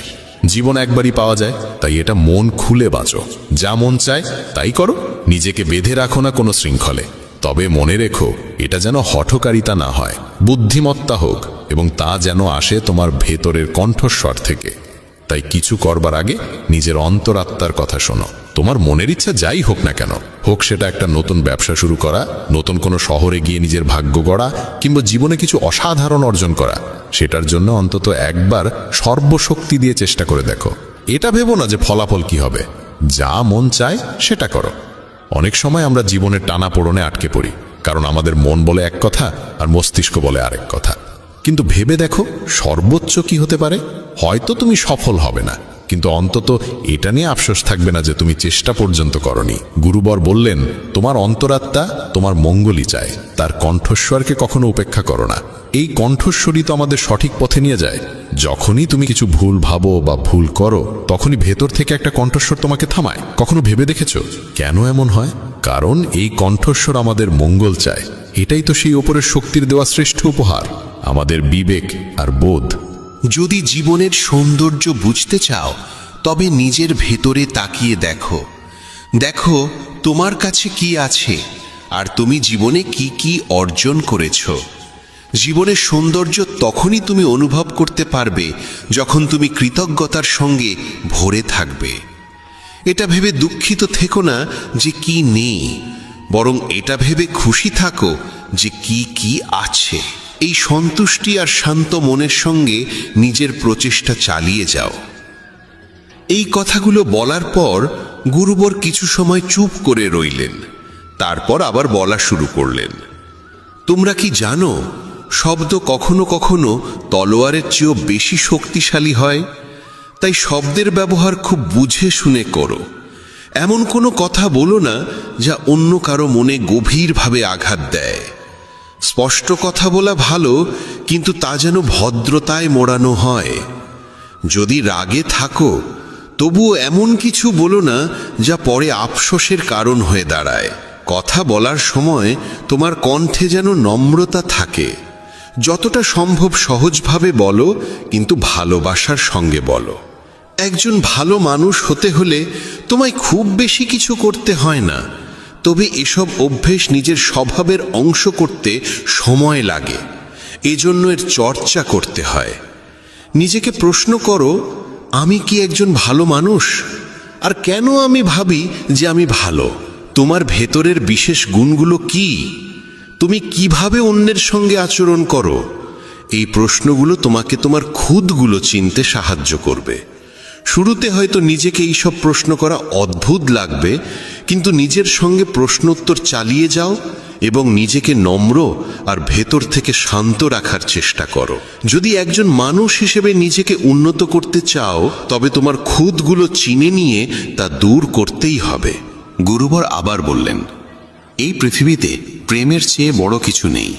জীবন একবারই পাওয়া যায়, তাই এটা মন খুলে বাঁচো। যা মন চায় তাই করো, নিজেকে বেঁধে রাখো না কোনো শৃঙ্খলে। তবে মনে রেখো, এটা যেন হঠকারিতা না হয়, বুদ্ধিমত্তা হোক, এবং তা যেন আসে তোমার ভেতরের কণ্ঠস্বর থেকে। তাই কিছু করবার আগে নিজের অন্তরাত্মার কথা শোনো। তোমার মনের ইচ্ছা যাই হোক না কেন, হোক সেটা একটা নতুন ব্যবসা শুরু করা, নতুন কোনো শহরে গিয়ে নিজের ভাগ্য গড়া, কিংবা জীবনে কিছু অসাধারণ অর্জন করা, সেটার জন্য অন্তত একবার সর্বশক্তি দিয়ে চেষ্টা করে দেখো। এটা ভেবো না যে ফলাফল কি হবে। যা মন চায় সেটা করো। অনেক সময় আমরা জীবনের টানাপোড়েনে আটকে পড়ি, কারণ আমাদের মন বলে এক কথা আর মস্তিষ্ক বলে আরেক কথা। কিন্তু ভেবে দেখো, সর্বোচ্চ কি হতে পারে? হয়তো তুমি সফল হবে না, কিন্তু অন্তত এটা নিয়ে আফসোস থাকবে না যে তুমি চেষ্টা পর্যন্ত করনি। গুরুবর বললেন, তোমার অন্তরাত্মা তোমার মঙ্গলই চায়, তার কণ্ঠস্বরকে কখনো উপেক্ষা করো না। এই কণ্ঠস্বরই তো আমাদের সঠিক পথে নিয়ে যায়। যখনই তুমি কিছু ভুল ভাবো বা ভুল করো, তখনই ভেতর থেকে একটা কণ্ঠস্বর তোমাকে থামায়। কখনো ভেবে দেখেছো কেন এমন হয়? কারণ এই কণ্ঠস্বর আমাদের মঙ্গল চায়। এটাই তো সেই ওপরের শক্তির দেওয়া শ্রেষ্ঠ উপহার, আমাদের বিবেক আর বোধ। যদি জীবনের সৌন্দর্য বুঝতে চাও তবে নিজের ভেতরে তাকিয়ে দেখো। দেখো তোমার কাছে কি আছে আর তুমি জীবনে কি কি অর্জন করেছো। জীবনের সৌন্দর্য তখনই তুমি অনুভব করতে পারবে যখন তুমি কৃতজ্ঞতার সঙ্গে ভরে থাকবে। এটা ভেবে দুঃখিত থেকো না যে কি নেই, বরং এটা ভেবে খুশি থাকো যে কি কি আছে। এই সন্তুষ্টি আর শান্ত মনের সঙ্গে নিজের প্রচেষ্টা চালিয়ে যাও। এই কথাগুলো বলার পর গুরুবর কিছু সময় চুপ করে রইলেন, তারপর আবার বলা শুরু করলেন। তোমরা কি জানো, শব্দ কখনো কখনো তলোয়ারের চেয়েও বেশি শক্তিশালী হয়। তাই শব্দের ব্যবহার খুব বুঝে শুনে করো। এমন কোনো কথা বলো না যা অন্য কারো মনে গভীরভাবে আঘাত দেয়। স্পষ্ট কথা বলা ভালো, কিন্তু তা যেন ভদ্রতায় মোড়ানো হয়। যদি রাগে থাকো তবুও এমন কিছু বলো না যা পরে আফসোসের কারণ হয়ে দাঁড়ায়। কথা বলার সময় তোমার কণ্ঠে যেন নম্রতা থাকে। যতটা সম্ভব সহজভাবে বলো, কিন্তু ভালোবাসার সঙ্গে বলো। একজন ভালো মানুষ হতে হলে তোমায় খুব বেশি কিছু করতে হয় না, তবে এসব অভ্যেস নিজের স্বভাবের অংশ করতে সময় লাগে। এজন্য এর চর্চা করতে হয়। নিজেকে প্রশ্ন করো, আমি কি একজন ভালো মানুষ? আর কেন আমি ভাবি যে আমি ভালো? তোমার ভেতরের বিশেষ গুণগুলো কি? তুমি কিভাবে অন্যের সঙ্গে আচরণ করো? এই প্রশ্নগুলো তোমাকে তোমার খুদগুলো চিনতে সাহায্য করবে। শুরুতে হয়তো নিজেকে এইসব প্রশ্ন করা অদ্ভুত লাগবে, কিন্তু নিজের সঙ্গে প্রশ্নোত্তর চালিয়ে যাও এবং নিজেকে নম্র আর ভেতর থেকে শান্ত রাখার চেষ্টা করো। যদি একজন মানুষ হিসেবে নিজেকে উন্নত করতে চাও, তবে তোমার খুদগুলো চিনে নিয়ে তা দূর করতেই হবে। গুরুবর আবার বললেন, এই পৃথিবীতে প্রেমের চেয়ে বড় কিছু নেই।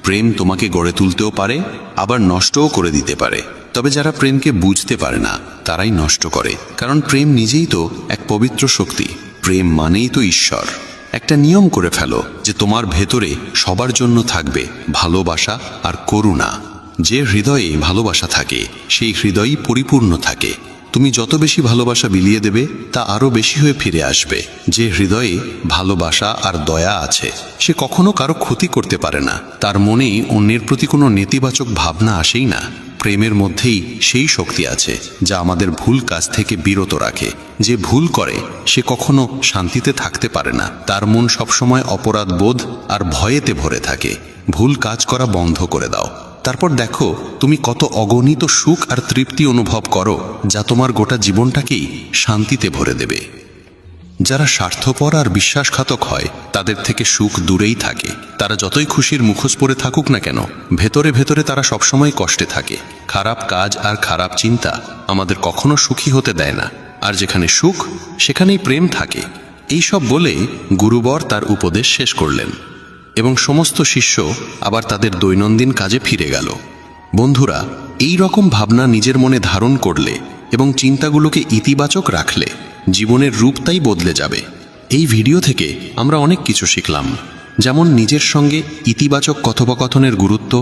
প্রেম তোমাকে গড়ে তুলতেও পারে, আবার নষ্টও করে দিতে পারে। তবে যারা প্রেমকে বুঝতে পারে না তারাই নষ্ট করে, কারণ প্রেম নিজেই তো এক পবিত্র শক্তি। প্রেম মানেই তো ঈশ্বর। একটা নিয়ম করে ফেলো যে তোমার ভেতরে সবার জন্য থাকবে ভালোবাসা আর করুণা। যে হৃদয়ে ভালোবাসা থাকে সেই হৃদয়ই পরিপূর্ণ থাকে। তুমি যত বেশি ভালোবাসা বিলিয়ে দেবে তা আরও বেশি হয়ে ফিরে আসবে। যে হৃদয়ে ভালোবাসা আর দয়া আছে সে কখনো কারো ক্ষতি করতে পারে না। তার মনেই অন্যের প্রতি কোনো নেতিবাচক ভাবনা আসেই না। প্রেমের মধ্যেই সেই শক্তি আছে যা আমাদের ভুল কাজ থেকে বিরত রাখে। যে ভুল করে সে কখনো শান্তিতে থাকতে পারে না। তার মন সবসময় অপরাধ বোধ আর ভয়েতে ভরে থাকে। ভুল কাজ করা বন্ধ করে দাও, তারপর দেখো তুমি কত অগণিত সুখ আর তৃপ্তি অনুভব করো, যা তোমার গোটা জীবনটাকেই শান্তিতে ভরে দেবে। যারা স্বার্থপর আর বিশ্বাসঘাতক হয় তাদের থেকে সুখ দূরেই থাকে। তারা যতই খুশির মুখোশ পরে থাকুক না কেন, ভেতরে ভেতরে তারা সবসময় কষ্টে থাকে। খারাপ কাজ আর খারাপ চিন্তা আমাদের কখনো সুখী হতে দেয় না। আর যেখানে সুখ সেখানেই প্রেম থাকে। এইসব বলে গুরুবর তার উপদেশ শেষ করলেন এবং সমস্ত শিষ্য আবার তাদের দৈনন্দিন কাজে ফিরে গেল। বন্ধুরা, এই রকম ভাবনা নিজের মনে ধারণ করলে এবং চিন্তাগুলোকে ইতিবাচক রাখলে জীবনের রূপটাই বদলে যাবে। এই ভিডিও থেকে আমরা অনেক কিছু শিখলাম, যেমন নিজের সঙ্গে ইতিবাচক কথোপকথনের গুরুত্ব,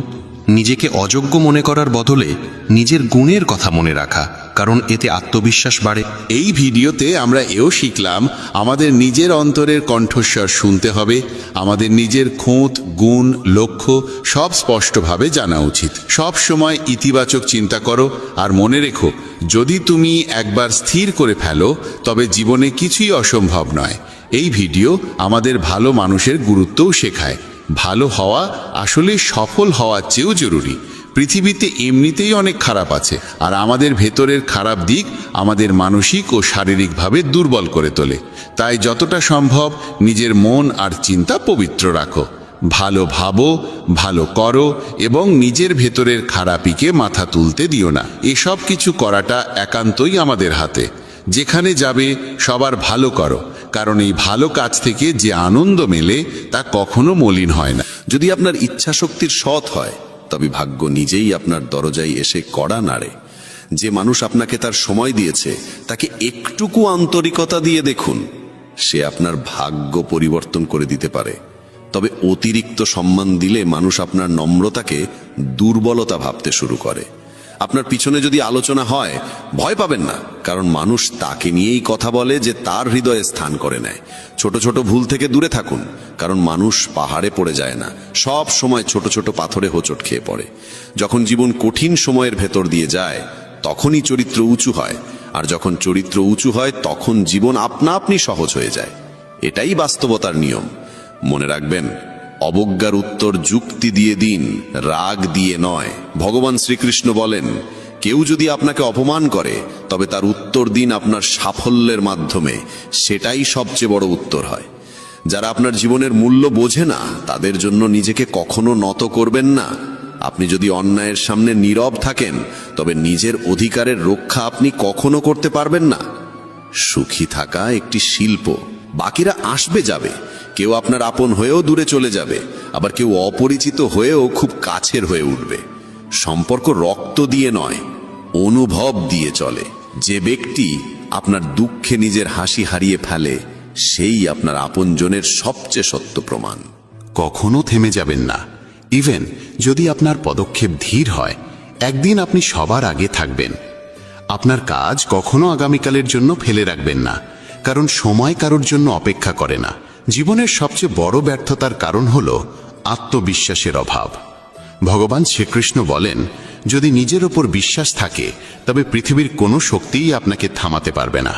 নিজেকে অযোগ্য মনে করার বদলে নিজের গুণের কথা মনে রাখা, কারণ এতে আত্মবিশ্বাস বাড়ে। এই ভিডিওতে আমরা এও শিখলাম আমাদের নিজের অন্তরের কণ্ঠস্বর শুনতে হবে। আমাদের নিজের খোঁত, গুণ, লক্ষ্য সব স্পষ্টভাবে জানা উচিত। সব সময় ইতিবাচক চিন্তা করো আর মনে রেখো, যদি তুমি একবার স্থির করে ফেলো তবে জীবনে কিছুই অসম্ভব নয়। এই ভিডিও আমাদের ভালো মানুষের গুরুত্বও শেখায়। ভালো হওয়া আসলে সফল হওয়ার চেয়েও জরুরি। পৃথিবীতে এমনিতেই অনেক খারাপ আছে, আর আমাদের ভেতরের খারাপ দিক আমাদের মানসিক ও শারীরিকভাবে দুর্বল করে তোলে। তাই যতটা সম্ভব নিজের মন আর চিন্তা পবিত্র রাখো। ভালো ভাবো, ভালো করো এবং নিজের ভেতরের খারাপিকে মাথা তুলতে দিও না। এসব কিছু করাটা একান্তই আমাদের হাতে। যেখানে যাবে সবার ভালো করো, কারণ এই ভালো কাজ থেকে যে আনন্দ মেলে তা কখনো মলিন হয় না। যদি আপনার ইচ্ছা শক্তির সৎ হয় তবে ভাগ্য নিজেই আপনার দরজায় এসে কড়া নাড়ে। যে মানুষ আপনাকে তার সময় দিয়েছে তাকে একটুকু আন্তরিকতা দিয়ে দেখুন, সে আপনার ভাগ্য পরিবর্তন করে দিতে পারে। তবে অতিরিক্ত সম্মান দিলে মানুষ আপনার নম্রতাকে দুর্বলতা ভাবতে শুরু করে। আপনার পিছনে যদি আলোচনা হয়, ভয় পাবেন না, কারণ মানুষ তাকে নিয়েই কথা বলে যে তার হৃদয়ে স্থান করে নেয়। ছোট ছোট ভুল থেকে দূরে থাকুন, কারণ মানুষ পাহাড়ে পড়ে যায় না, সব সময় ছোট ছোট পাথরে হোঁচট খেয়ে পড়ে। যখন জীবন কঠিন সময়ের ভেতর দিয়ে যায়, তখনই চরিত্র উঁচু হয়, আর যখন চরিত্র উঁচু হয় তখন জীবন আপনা আপনি সহজ হয়ে যায়। এটাই বাস্তবতার নিয়ম। মনে রাখবেন, অবজ্ঞার উত্তর যুক্তি দিয়ে দিন, রাগ দিয়ে নয়। ভগবান শ্রীকৃষ্ণ বলেন, কেউ যদি আপনাকে অপমান করে তবে তার উত্তর দিন আপনার সাফল্যের মাধ্যমে, সেটাই সবচেয়ে বড় উত্তর হয়। যারা আপনার জীবনের মূল্য বোঝে না, তাদের জন্য নিজেকে কখনো নত করবেন না। আপনি যদি অন্যায়ের সামনে নীরব থাকেন, তবে নিজের অধিকারের রক্ষা আপনি কখনো করতে পারবেন না। সুখী থাকা একটি শিল্প। বাকিরা আসবে যাবে, কেউ আপনার আপন হয়েও দূরে চলে যাবে, আবার কেউ অপরিচিত হয়েও খুব কাছের হয়ে উঠবে। সম্পর্ক রক্ত দিয়ে নয়, অনুভব দিয়ে চলে। যে ব্যক্তি আপনার দুঃখে নিজের হাসি হারিয়ে ফেলে, সেই আপনার আপনজনের সবচেয়ে সত্য প্রমাণ। কখনো থেমে যাবেন না। ইভেন যদি আপনার পদক্ষেপ ধীর হয়, একদিন আপনি সবার আগে থাকবেন। আপনার কাজ কখনো আগামীকালের জন্য ফেলে রাখবেন না, কারণ সময় কারোর জন্য অপেক্ষা করে না। জীবনের সবচেয়ে বড় ব্যর্থতার কারণ হল আত্মবিশ্বাসের অভাব। ভগবান শ্রীকৃষ্ণ বলেন, যদি নিজের ওপর বিশ্বাস থাকে, তবে পৃথিবীর কোনো শক্তিই আপনাকে থামাতে পারবে না।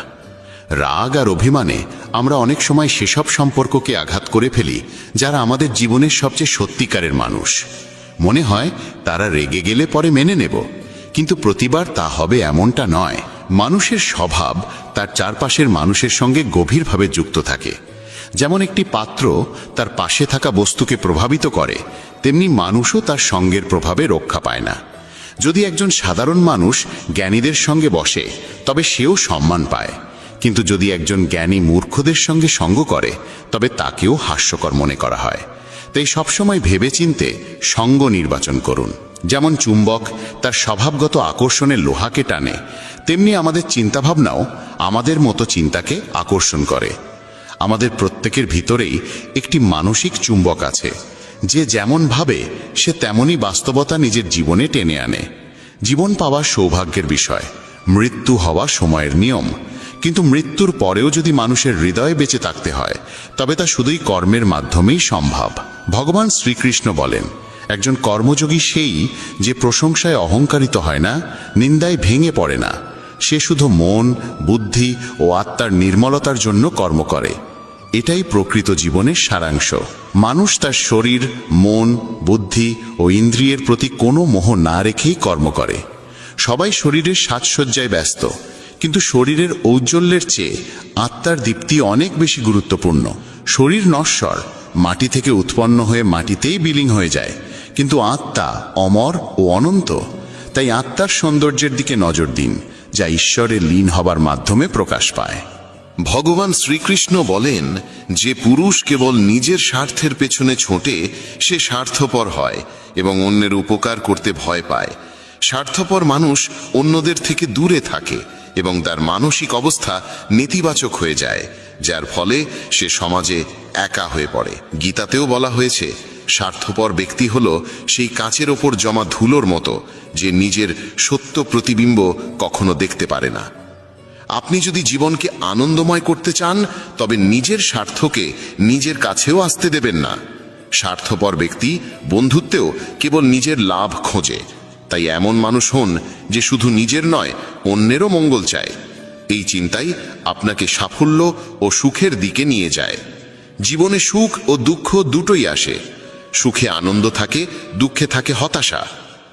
রাগ আর অভিমানে আমরা অনেক সময় সেসব সম্পর্ককে আঘাত করে ফেলি যারা আমাদের জীবনের সবচেয়ে সত্যিকারের মানুষ। মনে হয় তারা রেগে গেলে পরে মেনে নেব, কিন্তু প্রতিবার তা হবে এমনটা নয়। মানুষের স্বভাব তার চারপাশের মানুষের সঙ্গে গভীরভাবে যুক্ত থাকে। যেমন একটি পাত্র তার পাশে থাকা বস্তুকে প্রভাবিত করে, তেমনি মানুষও তার সঙ্গের প্রভাবে রক্ষা পায় না। যদি একজন সাধারণ মানুষ জ্ঞানীদের সঙ্গে বসে, তবে সেও সম্মান পায়, কিন্তু যদি একজন জ্ঞানী মূর্খদের সঙ্গে সঙ্গ করে, তবে তাকেও হাস্যকর মনে করা হয়। তাই সবসময় ভেবেচিন্তে সঙ্গ নির্বাচন করুন। যেমন চুম্বক তার স্বভাবগত আকর্ষণে লোহাকে টানে, তেমনি আমাদের চিন্তাভাবনাও আমাদের মতো চিন্তাকে আকর্ষণ করে। আমাদের প্রত্যেকের ভিতরেই একটি মানসিক চুম্বক আছে। যে যেমন ভাবে, সে তেমনই বাস্তবতা নিজের জীবনে টেনে আনে। জীবন পাওয়া সৌভাগ্যের বিষয়, মৃত্যু হওয়া সময়ের নিয়ম। কিন্তু মৃত্যুর পরেও যদি মানুষের হৃদয়ে বেঁচে থাকতে হয়, তবে তা শুধুই কর্মের মাধ্যমেই সম্ভব। ভগবান শ্রীকৃষ্ণ বলেন, একজন কর্মযোগী সেই যে প্রশংসায় অহংকারিত হয় না, নিন্দায় ভেঙে পড়ে না। সে শুধু মন, বুদ্ধি ও আত্মার নির্মলতার জন্য কর্ম করে। এটাই প্রকৃত জীবনের সারাংশ। মানুষ তার শরীর, মন, বুদ্ধি ও ইন্দ্রিয়ের প্রতি কোনো মোহ না রেখেই কর্ম করে। সবাই শরীরের সাজসজ্জায় ব্যস্ত, কিন্তু শরীরের ঔজ্জ্বল্যের চেয়ে আত্মার দীপ্তি অনেক বেশি গুরুত্বপূর্ণ। শরীর নশ্বর, মাটি থেকে উৎপন্ন হয়ে মাটিতেই বিলীন হয়ে যায়, কিন্তু আত্মা অমর ও অনন্ত। তাই আত্মার সৌন্দর্যের দিকে নজর দিন, যা ঈশ্বরে লীন হবার মাধ্যমে প্রকাশ পায়। ভগবান শ্রীকৃষ্ণ বলেন, যে পুরুষ কেবল নিজের স্বার্থের পেছনে ছোটে, সে স্বার্থপর হয় এবং অন্যের উপকার করতে ভয় পায়। স্বার্থপর মানুষ অন্যদের থেকে দূরে থাকে এবং তার মানসিক অবস্থা নেতিবাচক হয়ে যায়, যার ফলে সে সমাজে একা হয়ে পড়ে। গীতাতেও বলা হয়েছে, স্বার্থপর ব্যক্তি হল সেই কাচের ওপর জমা ধুলোর মতো, যে নিজের সত্য প্রতিবিম্ব কখনো দেখতে পারে না। আপনি যদি জীবনকে আনন্দময় করতে চান, তবে নিজের স্বার্থকে নিজের কাছেও আসতে দেবেন না। স্বার্থপর ব্যক্তি বন্ধুত্বেও কেবল নিজের লাভ খোঁজে। তাই এমন মানুষ হন যে শুধু নিজের নয়, অন্যেরও মঙ্গল চায়। এই চিন্তাই আপনাকে সাফল্য ও সুখের দিকে নিয়ে যায়। জীবনে সুখ ও দুঃখ দুটোই আসে। সুখে আনন্দ থাকে, দুঃখে থাকে হতাশা।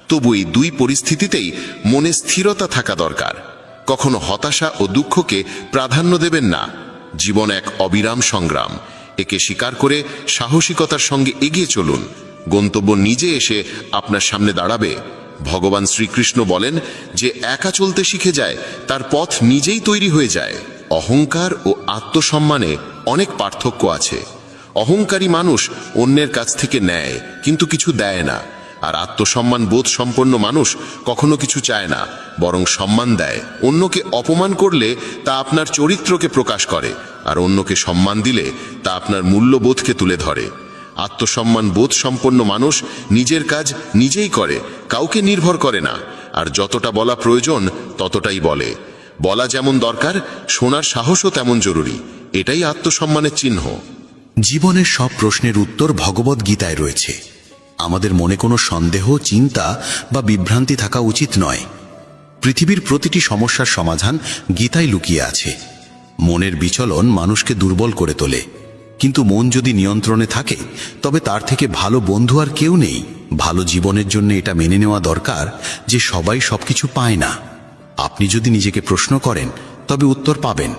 তবু এই দুই পরিস্থিতিতেই মনে স্থিরতা থাকা দরকার। কখনো হতাশা ও দুঃখকে প্রাধান্য দেবেন না। জীবন এক অবিরাম সংগ্রাম। একে স্বীকার করে সাহসিকতার সঙ্গে এগিয়ে চলুন। গন্তব্য নিজে এসে আপনার সামনে দাঁড়াবে। ভগবান শ্রীকৃষ্ণ বলেন, যে একা চলতে শিখে যায়, তার পথ নিজেই তৈরি হয়ে যায়। অহংকার ও আত্মসম্মানে অনেক পার্থক্য আছে। অহংকারী মানুষ অন্যের কাছ থেকে নেয়, কিন্তু কিছু দেয় না। আর আত্মসম্মান বোধ সম্পন্ন মানুষ কখনো কিছু চায় না, বরং সম্মান দেয়। অন্যকে অপমান করলে তা আপনার চরিত্রকে প্রকাশ করে, আর অন্যকে সম্মান দিলে তা আপনার মূল্যবোধকে তুলে ধরে। আত্মসম্মান বোধ সম্পন্ন মানুষ নিজের কাজ নিজেই করে, কাউকে নির্ভর করে না, আর যতটা বলা প্রয়োজন ততটাই বলে। বলা যেমন দরকার, শোনার সাহসও তেমন জরুরি। এটাই আত্মসম্মানের চিহ্ন। জীবনের সব প্রশ্নের উত্তর ভগবদ গীতায় রয়েছে। আমাদের মনে কোনো সন্দেহ, চিন্তা বা বিভ্রান্তি থাকা উচিত নয়। পৃথিবীর প্রতিটি সমস্যার সমাধান গীতায় লুকিয়ে আছে। মনের বিচলন মানুষকে দুর্বল করে তোলে, কিন্তু মন যদি নিয়ন্ত্রণে থাকে তবে তার থেকে ভালো বন্ধু আর কেউ নেই। ভালো জীবনের জন্য এটা মেনে নেওয়া দরকার যে সবাই সবকিছু পায় না। আপনি যদি নিজেকে প্রশ্ন করেন তবে উত্তর পাবেন,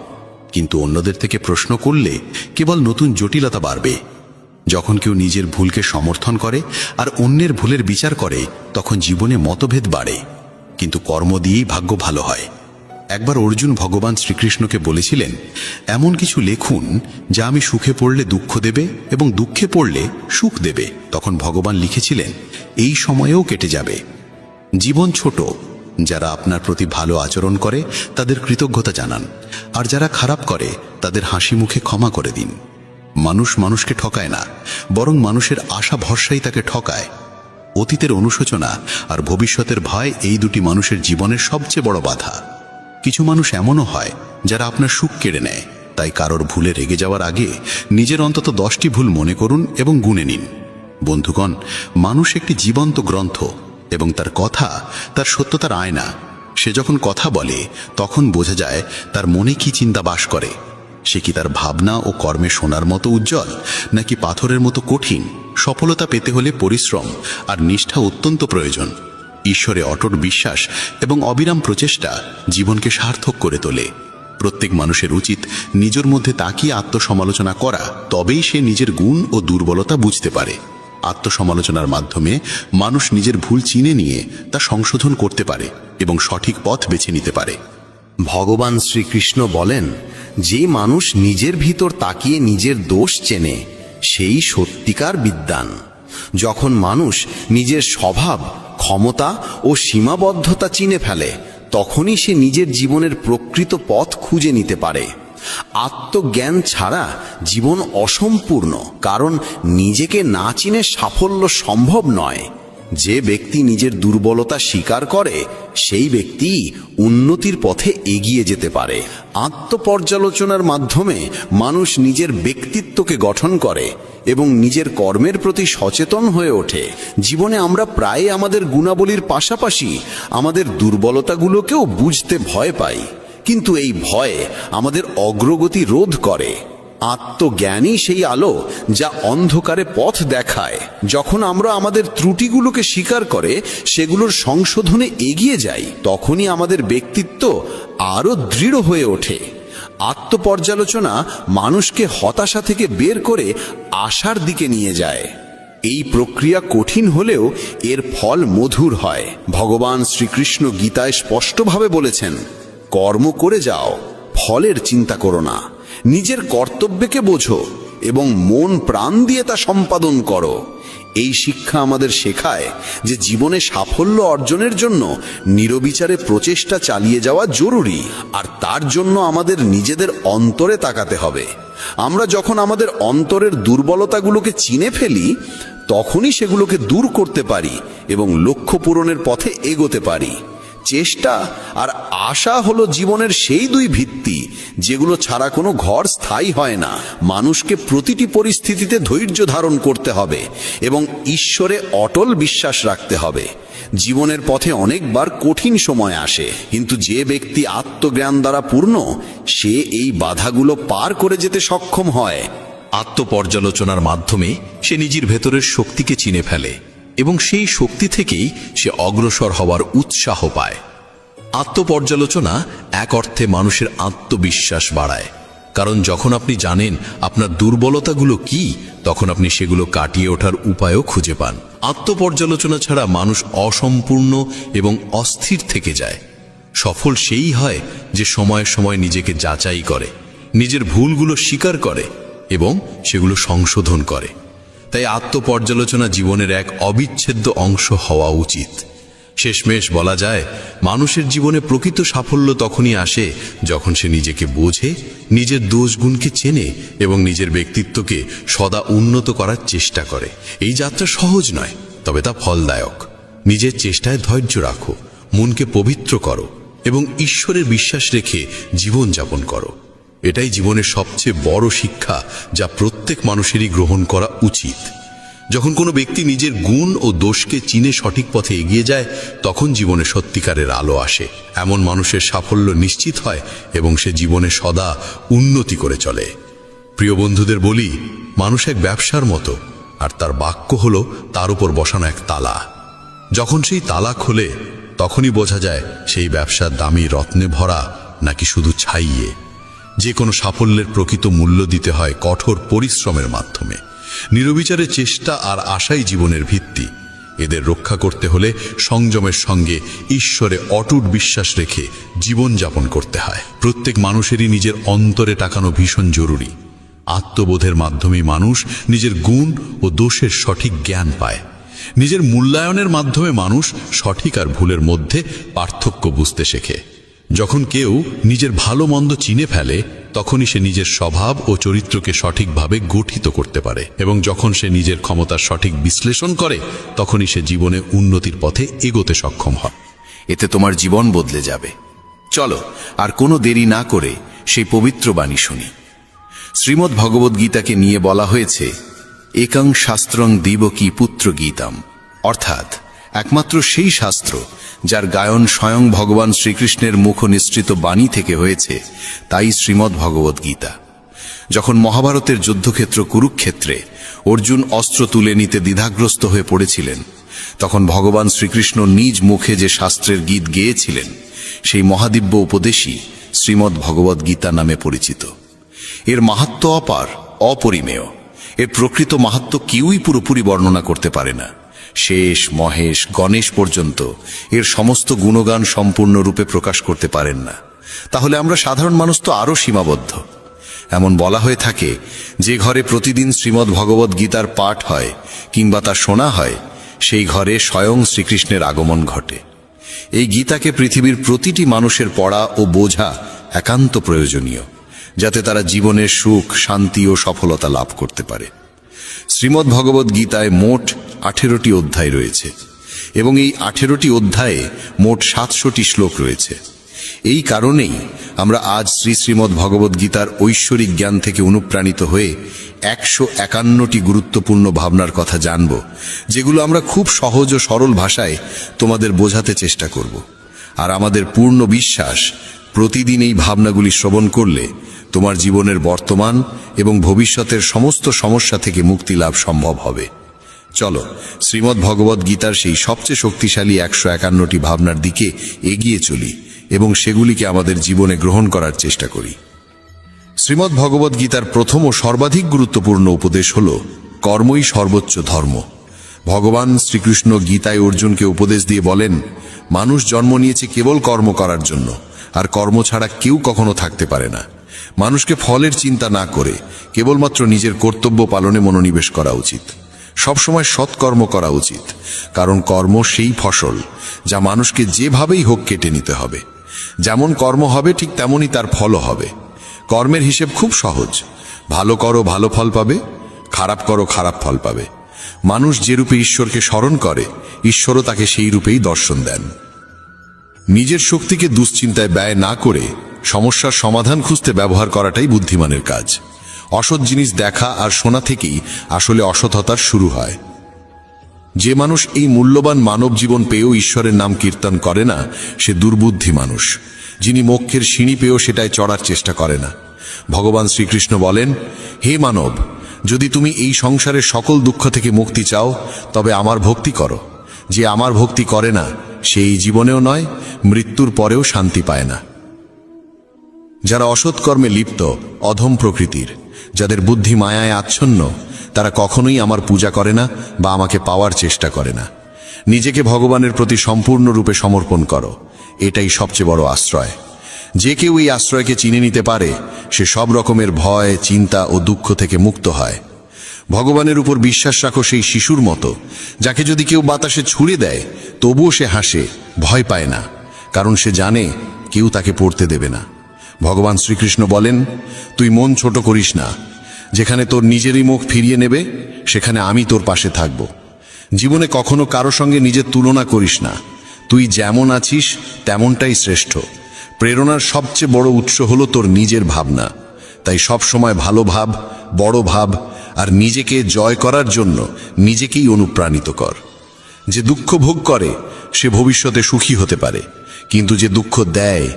কিন্তু অন্যদের থেকে প্রশ্ন করলে কেবল নতুন জটিলতা বাড়বে। যখন কেউ নিজের ভুলকে সমর্থন করে আর অন্যের ভুলের বিচার করে, তখন জীবনে মতভেদ বাড়ে, কিন্তু কর্ম দিয়েই ভাগ্য ভালো হয়। একবার অর্জুন ভগবান শ্রীকৃষ্ণকে বলেছিলেন, এমন কিছু লেখুন যা আমি সুখে পড়লে দুঃখ দেবে এবং দুঃখে পড়লে সুখ দেবে। তখন ভগবান লিখেছিলেন, এই সময়েও কেটে যাবে। জীবন ছোট, যারা আপনার প্রতি ভালো আচরণ করে তাদের কৃতজ্ঞতা জানান, আর যারা খারাপ করে তাদের হাসি মুখে ক্ষমা করে দিন। মানুষ মানুষকে ঠকায় না, বরং মানুষের আশা ভরসাই তাকে ঠকায়। অতীতের অনুশোচনা আর ভবিষ্যতের ভয়, এই দুটি মানুষের জীবনের সবচেয়ে বড় বাধা। কিছু মানুষ এমনও হয় যারা আপনার সুখ কেড়ে নেয়, তাই কারোর ভুলে রেগে যাওয়ার আগে নিজের অন্তত 10টি ভুল মনে করুন এবং গুনে নিন। বন্ধুগণ, মানুষ একটি জীবন্ত গ্রন্থ এবং তার কথা তার সত্যতার আয়না। সে যখন কথা বলে তখন বোঝা যায় তার মনে কি চিন্তা বাস করে। সে কি তার ভাবনা ও কর্মে সোনার মতো উজ্জ্বল, নাকি পাথরের মতো কঠিন? সফলতা পেতে হলে পরিশ্রম আর নিষ্ঠা অত্যন্ত প্রয়োজন। ঈশ্বরে অটট বিশ্বাস এবং অবিরাম প্রচেষ্টা জীবনকে সার্থক করে তোলে। প্রত্যেক মানুষের উচিত নিজের মধ্যে তাকিয়ে আত্মসমালোচনা করা, তবেই সে নিজের গুণ ও দুর্বলতা বুঝতে পারে। আত্মসমালোচনার মাধ্যমে মানুষ নিজের ভুল চিনে নিয়ে তা সংশোধন করতে পারে এবং সঠিক পথ বেছে নিতে পারে। ভগবান শ্রীকৃষ্ণ বলেন, যে মানুষ নিজের ভিতর তাকিয়ে নিজের দোষ চেনে সেই সত্যিকার বিদ্বান। যখন মানুষ নিজের স্বভাব, ক্ষমতা ও সীমাবদ্ধতা চিনে ফেলে, তখনই সে নিজের জীবনের প্রকৃত পথ খুঁজে নিতে পারে। আত্মজ্ঞান ছাড়া জীবন অসম্পূর্ণ, কারণ নিজেকে না চিনে সাফল্য সম্ভব নয়। যে ব্যক্তি নিজের দুর্বলতা স্বীকার করে সেই ব্যক্তি উন্নতির পথে এগিয়ে যেতে পারে। আত্মপর্যালোচনার মাধ্যমে মানুষ নিজের ব্যক্তিত্বকে গঠন করে এবং নিজের কর্মের প্রতি সচেতন হয়ে ওঠে। জীবনে আমরা প্রায় আমাদের গুণাবলীর পাশাপাশি আমাদের দুর্বলতাগুলোকেও বুঝতে ভয় পাই, কিন্তু এই ভয় আমাদের অগ্রগতি রোধ করে। আত্মজ্ঞানই সেই আলো যা অন্ধকারে পথ দেখায়। যখন আমরা আমাদের ত্রুটিগুলোকে স্বীকার করে সেগুলোর সংশোধনে এগিয়ে যাই, তখনই আমাদের ব্যক্তিত্ব আরো দৃঢ় হয়ে ওঠে। আত্মপর্যালোচনা মানুষকে হতাশা থেকে বের করে আশার দিকে নিয়ে যায়। এই প্রক্রিয়া কঠিন হলেও এর ফল মধুর হয়। ভগবান শ্রীকৃষ্ণ গীতায় স্পষ্টভাবে বলেছেন, কর্ম করে যাও, ফলের চিন্তা করো না। নিজের কর্তব্যকে বোঝো এবং মন প্রাণ দিয়ে তা সম্পাদন করো। এই শিক্ষা আমাদের শেখায় যে জীবনে সাফল্য অর্জনের জন্য নিরবিচারে প্রচেষ্টা চালিয়ে যাওয়া জরুরি, আর তার জন্য আমাদের নিজেদের অন্তরে তাকাতে হবে। আমরা যখন আমাদের অন্তরের দুর্বলতাগুলোকে চিনে ফেলি, তখনই সেগুলোকে দূর করতে পারি এবং লক্ষ্য পূরণের পথে এগোতে পারি। চেষ্টা আর আশা হলো জীবনের সেই দুই ভিত্তি যেগুলো ছাড়া কোনো ঘর স্থায়ী হয় না। মানুষকে প্রতিটি পরিস্থিতিতে ধৈর্য ধারণ করতে হবে এবং ঈশ্বরে অটল বিশ্বাস রাখতে হবে। জীবনের পথে অনেকবার কঠিন সময় আসে, কিন্তু যে ব্যক্তি আত্মজ্ঞান দ্বারা পূর্ণ, সে এই বাধাগুলো পার করে যেতে সক্ষম হয়। আত্মপর্যালোচনার মাধ্যমে সে নিজের ভেতরের শক্তিকে চিনে ফেলে এবং সেই শক্তি থেকেই সে অগ্রসর হওয়ার উৎসাহ পায়। আত্মপর্যালোচনা এক অর্থে মানুষের আত্মবিশ্বাস বাড়ায়, কারণ যখন আপনি জানেন আপনার দুর্বলতাগুলো কি, তখন আপনি সেগুলো কাটিয়ে ওঠার উপায়ও খুঁজে পান। আত্মপর্যালোচনা ছাড়া মানুষ অসম্পূর্ণ এবং অস্থির থেকে যায়। সফল সেই হয় যে সময়ে সময়ে নিজেকে যাচাই করে, নিজের ভুলগুলো স্বীকার করে এবং সেগুলো সংশোধন করে। তাই আত্মপর্যালোচনা জীবনের এক অবিচ্ছেদ্য অংশ হওয়া উচিত। শেষমেশ বলা যায়, মানুষের জীবনে প্রকৃত সাফল্য তখনই আসে যখন সে নিজেকে বোঝে, নিজের দোষগুণকে চেনে এবং নিজের ব্যক্তিত্বকে সদা উন্নত করার চেষ্টা করে। এই যাত্রা সহজ নয়, তবে তা ফলদায়ক। নিজের চেষ্টায় ধৈর্য রাখো, মনকে পবিত্র করো এবং ঈশ্বরের বিশ্বাস রেখে জীবন যাপন করো। এটাই জীবনের সবচেয়ে বড় শিক্ষা, যা প্রত্যেক মানুষেরই গ্রহণ করা উচিত। যখন কোনো ব্যক্তি নিজের গুণ ও দোষকে চিনে সঠিক পথে এগিয়ে যায়, তখন জীবনে সত্যিকারের আলো আসে। এমন মানুষের সাফল্য নিশ্চিত হয় এবং সে জীবনে সদা উন্নতি করে চলে। প্রিয় বন্ধুদের বলি, মানুষ এক ব্যবসার মতো, আর তার বাক্য হলো তার উপর বসানো এক তালা। যখন সেই তালা খোলে, তখনই বোঝা যায় সেই ব্যবসার দামি রত্নে ভরা নাকি শুধু ছাইয়ে। যে কোনো সাফল্যের প্রকৃত মূল্য দিতে হয় কঠোর পরিশ্রমের মাধ্যমে। নিরবিচারের চেষ্টা আর আশাই জীবনের ভিত্তি। এদের রক্ষা করতে হলে সংযমের সঙ্গে ঈশ্বরে অটুট বিশ্বাস রেখে জীবন যাপন করতে হয়। প্রত্যেক মানুষেরই নিজের অন্তরে তাকানো ভীষণ জরুরি। আত্মবোধের মাধ্যমেই মানুষ নিজের গুণ ও দোষের সঠিক জ্ঞান পায়। নিজের মূল্যায়নের মাধ্যমে মানুষ সঠিক আর ভুলের মধ্যে পার্থক্য বুঝতে শেখে। যখন কেউ নিজের ভালো মন্দ চিনে ফেলে, তখনই সে নিজের স্বভাব ও চরিত্রকে সঠিকভাবে গঠিত করতে পারে, এবং যখন সে নিজের ক্ষমতার সঠিক বিশ্লেষণ করে, তখনই সে জীবনে উন্নতির পথে এগোতে সক্ষম হয়। এতে তোমার জীবন বদলে যাবে। চলো আর কোনো দেরি না করে সেই পবিত্র বাণী শুনি। শ্রীমদ্ ভগবদ্ গীতাকে নিয়ে বলা হয়েছে, একং শাস্ত্রং দিবকী পুত্র গীতাম, অর্থাৎ একমাত্র সেই শাস্ত্র যার গায়ন স্বয়ং ভগবান শ্রীকৃষ্ণের মুখ নিঃসৃত বাণী থেকে হয়েছে, তাই শ্রীমদ্ ভগবদ্ গীতা। যখন মহাভারতের যুদ্ধক্ষেত্র কুরুক্ষেত্রে অর্জুন অস্ত্র তুলে নিতে দ্বিধাগ্রস্ত হয়ে পড়েছিলেন, তখন ভগবান শ্রীকৃষ্ণ নিজ মুখে যে শাস্ত্রের গীত গেয়েছিলেন, সেই মহাদিব্য উপদেশই শ্রীমদ্ ভগবদ্ গীতা নামে পরিচিত। এর মাহাত্ম্য অপার, অপরিমেয়। এর প্রকৃত মাহাত্ম্য কেউই পুরোপুরি বর্ণনা করতে পারে না। শেষ, মহেশ, গণেশ পর্যন্ত এর সমস্ত গুণগান সম্পূর্ণরূপে প্রকাশ করতে পারেন না। তাহলে আমরা সাধারণ মানুষ তো আরও সীমাবদ্ধ। এমন বলা হয়ে থাকে, যে ঘরে প্রতিদিন শ্রীমদ্ ভগবদ্ গীতার পাঠ হয় কিংবা তা শোনা হয়, সেই ঘরে স্বয়ং শ্রীকৃষ্ণের আগমন ঘটে। এই গীতাকে পৃথিবীর প্রতিটি মানুষের পড়া ও বোঝা একান্ত প্রয়োজনীয়, যাতে তারা জীবনের সুখ, শান্তি ও সফলতা লাভ করতে পারে। শ্রীমদ্ ভগবদ্ গীতায় মোট 18টি অধ্যায় রয়েছে এবং এই 18টি অধ্যায়ে মোট 700টি শ্লোক রয়েছে। এই কারণেই আমরা আজ শ্রীমদ্ ভগবদ্ গীতার ঐশ্বরিক জ্ঞান থেকে অনুপ্রাণিত হয়ে 151টি গুরুত্বপূর্ণ ভাবনার কথা জানব, যেগুলো আমরা খুব সহজ ও সরল ভাষায় তোমাদের বোঝাতে চেষ্টা করব। আর আমাদের পূর্ণ বিশ্বাস, প্রতিদিন এই ভাবনাগুলি শ্রবণ করলে তোমার জীবনের বর্তমান এবং ভবিষ্যতের সমস্ত সমস্যা থেকে মুক্তি লাভ সম্ভব হবে। চলো শ্রীমদ্ ভগবদ্ গীতার সেই সবচেয়ে শক্তিশালী 151টি ভাবনার দিকে এগিয়ে চলি এবং সেগুলিকে আমাদের জীবনে গ্রহণ করার চেষ্টা করি। শ্রীমদ্ ভগবদ্ গীতার প্রথম ও সর্বাধিক গুরুত্বপূর্ণ উপদেশ হল কর্মই সর্বোচ্চ ধর্ম। ভগবান শ্রীকৃষ্ণ গীতায় অর্জুনকে উপদেশ দিয়ে বলেন, মানুষ জন্ম নিয়েছে কেবল কর্ম করার জন্য, আর কর্ম ছাড়া কেউ কখনো থাকতে পারে না। মানুষকে ফলের চিন্তা না করে কেবলমাত্র নিজের কর্তব্য পালনে মনোনিবেশ করা উচিত। সবসময় সৎকর্ম করা উচিত, কারণ কর্ম সেই ফসল যা মানুষকে যেভাবেই হোক কেটে নিতে হবে। যেমন কর্ম হবে ঠিক তেমনই তার ফলও হবে। কর্মের হিসেব খুব সহজ, ভালো করো ভালো ফল পাবে, খারাপ করো খারাপ ফল পাবে। মানুষ যে রূপে ঈশ্বরকে স্মরণ করে, ঈশ্বরও তাকে সেই রূপেই দর্শন দেন। নিজের শক্তিকে দুশ্চিন্তায় ব্যয় না করে সমস্যার সমাধান খুঁজতে ব্যবহার করাটাই বুদ্ধিমানের কাজ। অসৎ জিনিস দেখা আর শোনা থেকেই আসলে অসৎতার শুরু হয়। যে মানুষ এই মূল্যবান মানব জীবন পেয়েও ঈশ্বরের নাম কীর্তন করে না, সে দুর্বুদ্ধি মানুষ, যিনি মোক্ষের সিঁড়ি পেয়েও সেটায় চড়ার চেষ্টা করে না। ভগবান শ্রীকৃষ্ণ বলেন, হে মানব, যদি তুমি এই সংসারের সকল দুঃখ থেকে মুক্তি চাও, তবে আমার ভক্তি করো। যে আমার ভক্তি করে না, সে এই জীবনেও নয়, মৃত্যুর পরেও শান্তি পায় না। যারা অসৎ কর্মে লিপ্ত, অধম প্রকৃতির, যাদের বুদ্ধি মায়ায় আচ্ছন্ন, তারা কখনোই আমার পূজা করে না বা আমাকে পাওয়ার চেষ্টা করে না। নিজেকে ভগবানের প্রতি সম্পূর্ণরূপে সমর্পণ করো, এটাই সবচেয়ে বড় আশ্রয়। যে কেউ এই আশ্রয়কে চিনে নিতে পারে, সে সব রকমের ভয়, চিন্তা ও দুঃখ থেকে মুক্ত হয়। ভগবানের উপর বিশ্বাস রাখো সেই শিশুর মতো, যাকে যদি কেউ বাতাসে ছুঁড়ে দেয় তবুও সে হাসে, ভয় পায় না, কারণ সে জানে কেউ তাকে পড়তে দেবে না। ভগবান শ্রীকৃষ্ণ বলেন, তুই মন ছোট করিস না। যেখানে তোর নিজেরই মুখ ফিরিয়ে নেবে সেখানে আমি তোর পাশে থাকব। জীবনে কখনো কারো সঙ্গে নিজের তুলনা করিস না। তুই যেমন আছিস তেমনটাই শ্রেষ্ঠ। প্রেরণার সবচেয়ে বড় উৎস হলো তোর নিজের ভাবনা। তাই সব সময় ভালো ভাব, বড় ভাব, আর নিজেকে জয় করার জন্য নিজেকেই অনুপ্রাণিত কর। যে দুঃখ ভোগ করে সে ভবিষ্যতে সুখী হতে পারে, কিন্তু যে দুঃখ দেয়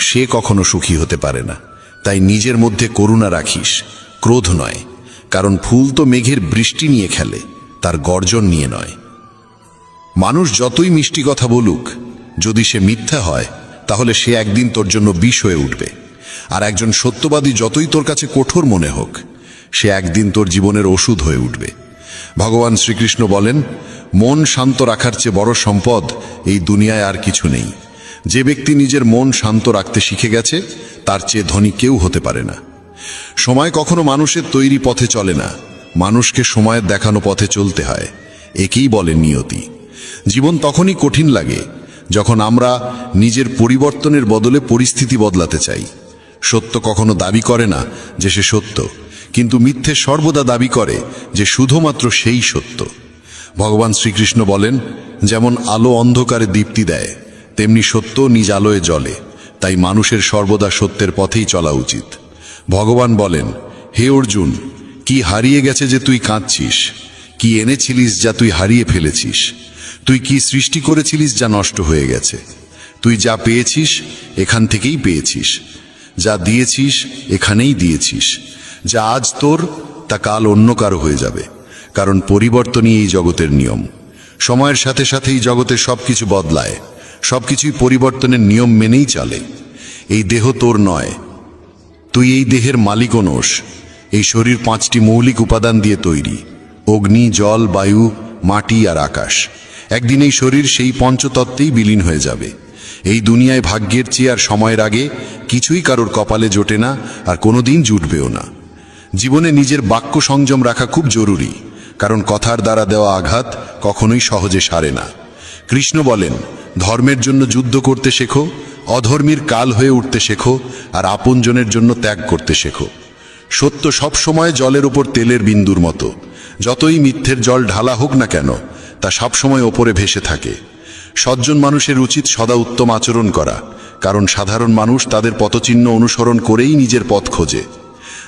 সে কখনো সুখী হতে পারে না। তাই নিজের মধ্যে করুণা রাখিস, ক্রোধ নয়, কারণ ফুল তো মেঘের বৃষ্টি নিয়ে খেলে, তার গর্জন নিয়ে নয়। মানুষ যতই মিষ্টি কথা বলুক, যদি সে মিথ্যা হয় তাহলে সে একদিন তোর জন্য বিষ হয়ে উঠবে। আর একজন সত্যবাদী যতই তোর কাছে কঠোর মনে হোক, সে একদিন তোর জীবনের ওষুধ হয়ে উঠবে। ভগবান শ্রীকৃষ্ণ বলেন, মন শান্ত রাখার চেয়ে বড় সম্পদ এই দুনিয়ায় আর কিছু নেই। যে ব্যক্তি নিজের মন শান্ত রাখতে শিখে গেছে তার চেয়ে ধনী কেউ হতে পারে না। সময় কখনো মানুষের তৈরি পথে চলে না, মানুষকে সময়ের দেখানো পথে চলতে হয়। একেই বলে নিয়তি। জীবন তখনই কঠিন লাগে যখন আমরা নিজের পরিবর্তনের বদলে পরিস্থিতি বদলাতে চাই। সত্য কখনো দাবি করে না যে সে সত্য, কিন্তু মিথ্যে সর্বদা দাবি করে যে শুধুমাত্র সেই সত্য। ভগবান শ্রীকৃষ্ণ বলেন, যেমন আলো অন্ধকারে দীপ্তি দেয়, তেমনি সত্য নিজ আলোয় জ্বলে। তাই মানুষের সর্বদা সত্যের পথেই চলা উচিত। ভগবান বলেন, হে অর্জুন, কি হারিয়ে গেছে যে তুই কাঁদছিস? কি এনেছিলিস যা তুই হারিয়ে ফেলেছিস? তুই কি সৃষ্টি করেছিলিস যা নষ্ট হয়ে গেছে? তুই যা পেয়েছিস এখান থেকেই পেয়েছিস, যা দিয়েছিস এখানেই দিয়েছিস। যা আজ তোর তা কাল অন্য কারো হয়ে যাবে, কারণ পরিবর্তনই এই জগতের নিয়ম। সময়ের সাথে সাথেই জগতের সবকিছু বদলায়, সবকিছুই পরিবর্তনের নিয়ম মেনেই চলে। এই দেহ তোর নয়, তুই এই দেহের মালিকও নোস। এই শরীর 5টি মৌলিক উপাদান দিয়ে তৈরি: অগ্নি, জল, বায়ু, মাটি আর আকাশ। একদিন এই শরীর সেই পঞ্চতত্ত্বেই বিলীন হয়ে যাবে। এই দুনিয়ায় ভাগ্যের চেয়ে আর সময়ের আগে কিছুই কারোর কপালে জোটে না, আর কোনোদিন জুটবেও না। জীবনে নিজের বাক্য সংযম রাখা খুব জরুরি, কারণ কথার দ্বারা দেওয়া আঘাত কখনোই সহজে সারে না। কৃষ্ণ বলেন, ধর্মের জন্য যুদ্ধ করতে শেখো, অধর্মীর কাল হয়ে উঠতে শেখো, আর আপনজনের জন্য ত্যাগ করতে শেখো। সত্য সব সময় জলের উপর তেলের বিন্দুর মতো। যতই মিথ্যের জল ঢালা হোক না কেন, তা সবসময় ওপরে ভেসে থাকে। সজ্জন মানুষের উচিত সদা উত্তম আচরণ করা, কারণ সাধারণ মানুষ তাদের পথচিহ্ন অনুসরণ করেই নিজের পথ খোঁজে।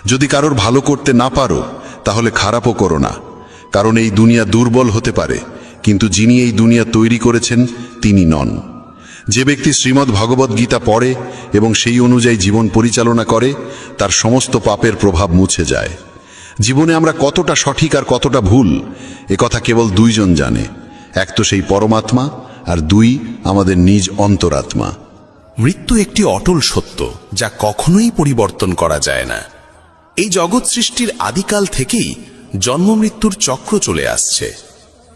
যদি কারোর ভালো করতে না পারো তাহলে খারাপও করো না, কারণ এই দুনিয়া দুর্বল হতে পারে, কিন্তু যিনি এই দুনিয়া তৈরি করেছেন তিনি নন। যে ব্যক্তি শ্রীমদ্ ভগবদ্ গীতা পড়ে এবং সেই অনুযায়ী জীবন পরিচালনা করে, তার সমস্ত পাপের প্রভাব মুছে যায়। জীবনে আমরা কতটা সঠিক আর কতটা ভুল, কথা কেবল দুইজন জানে। এক তো সেই পরমাত্মা, আর দুই আমাদের নিজ অন্তরাত্মা। মৃত্যু একটি অটল সত্য যা কখনোই পরিবর্তন করা যায় না। এই জগৎ সৃষ্টির আদিকাল থেকেই জন্ম মৃত্যুর চক্র চলে আসছে।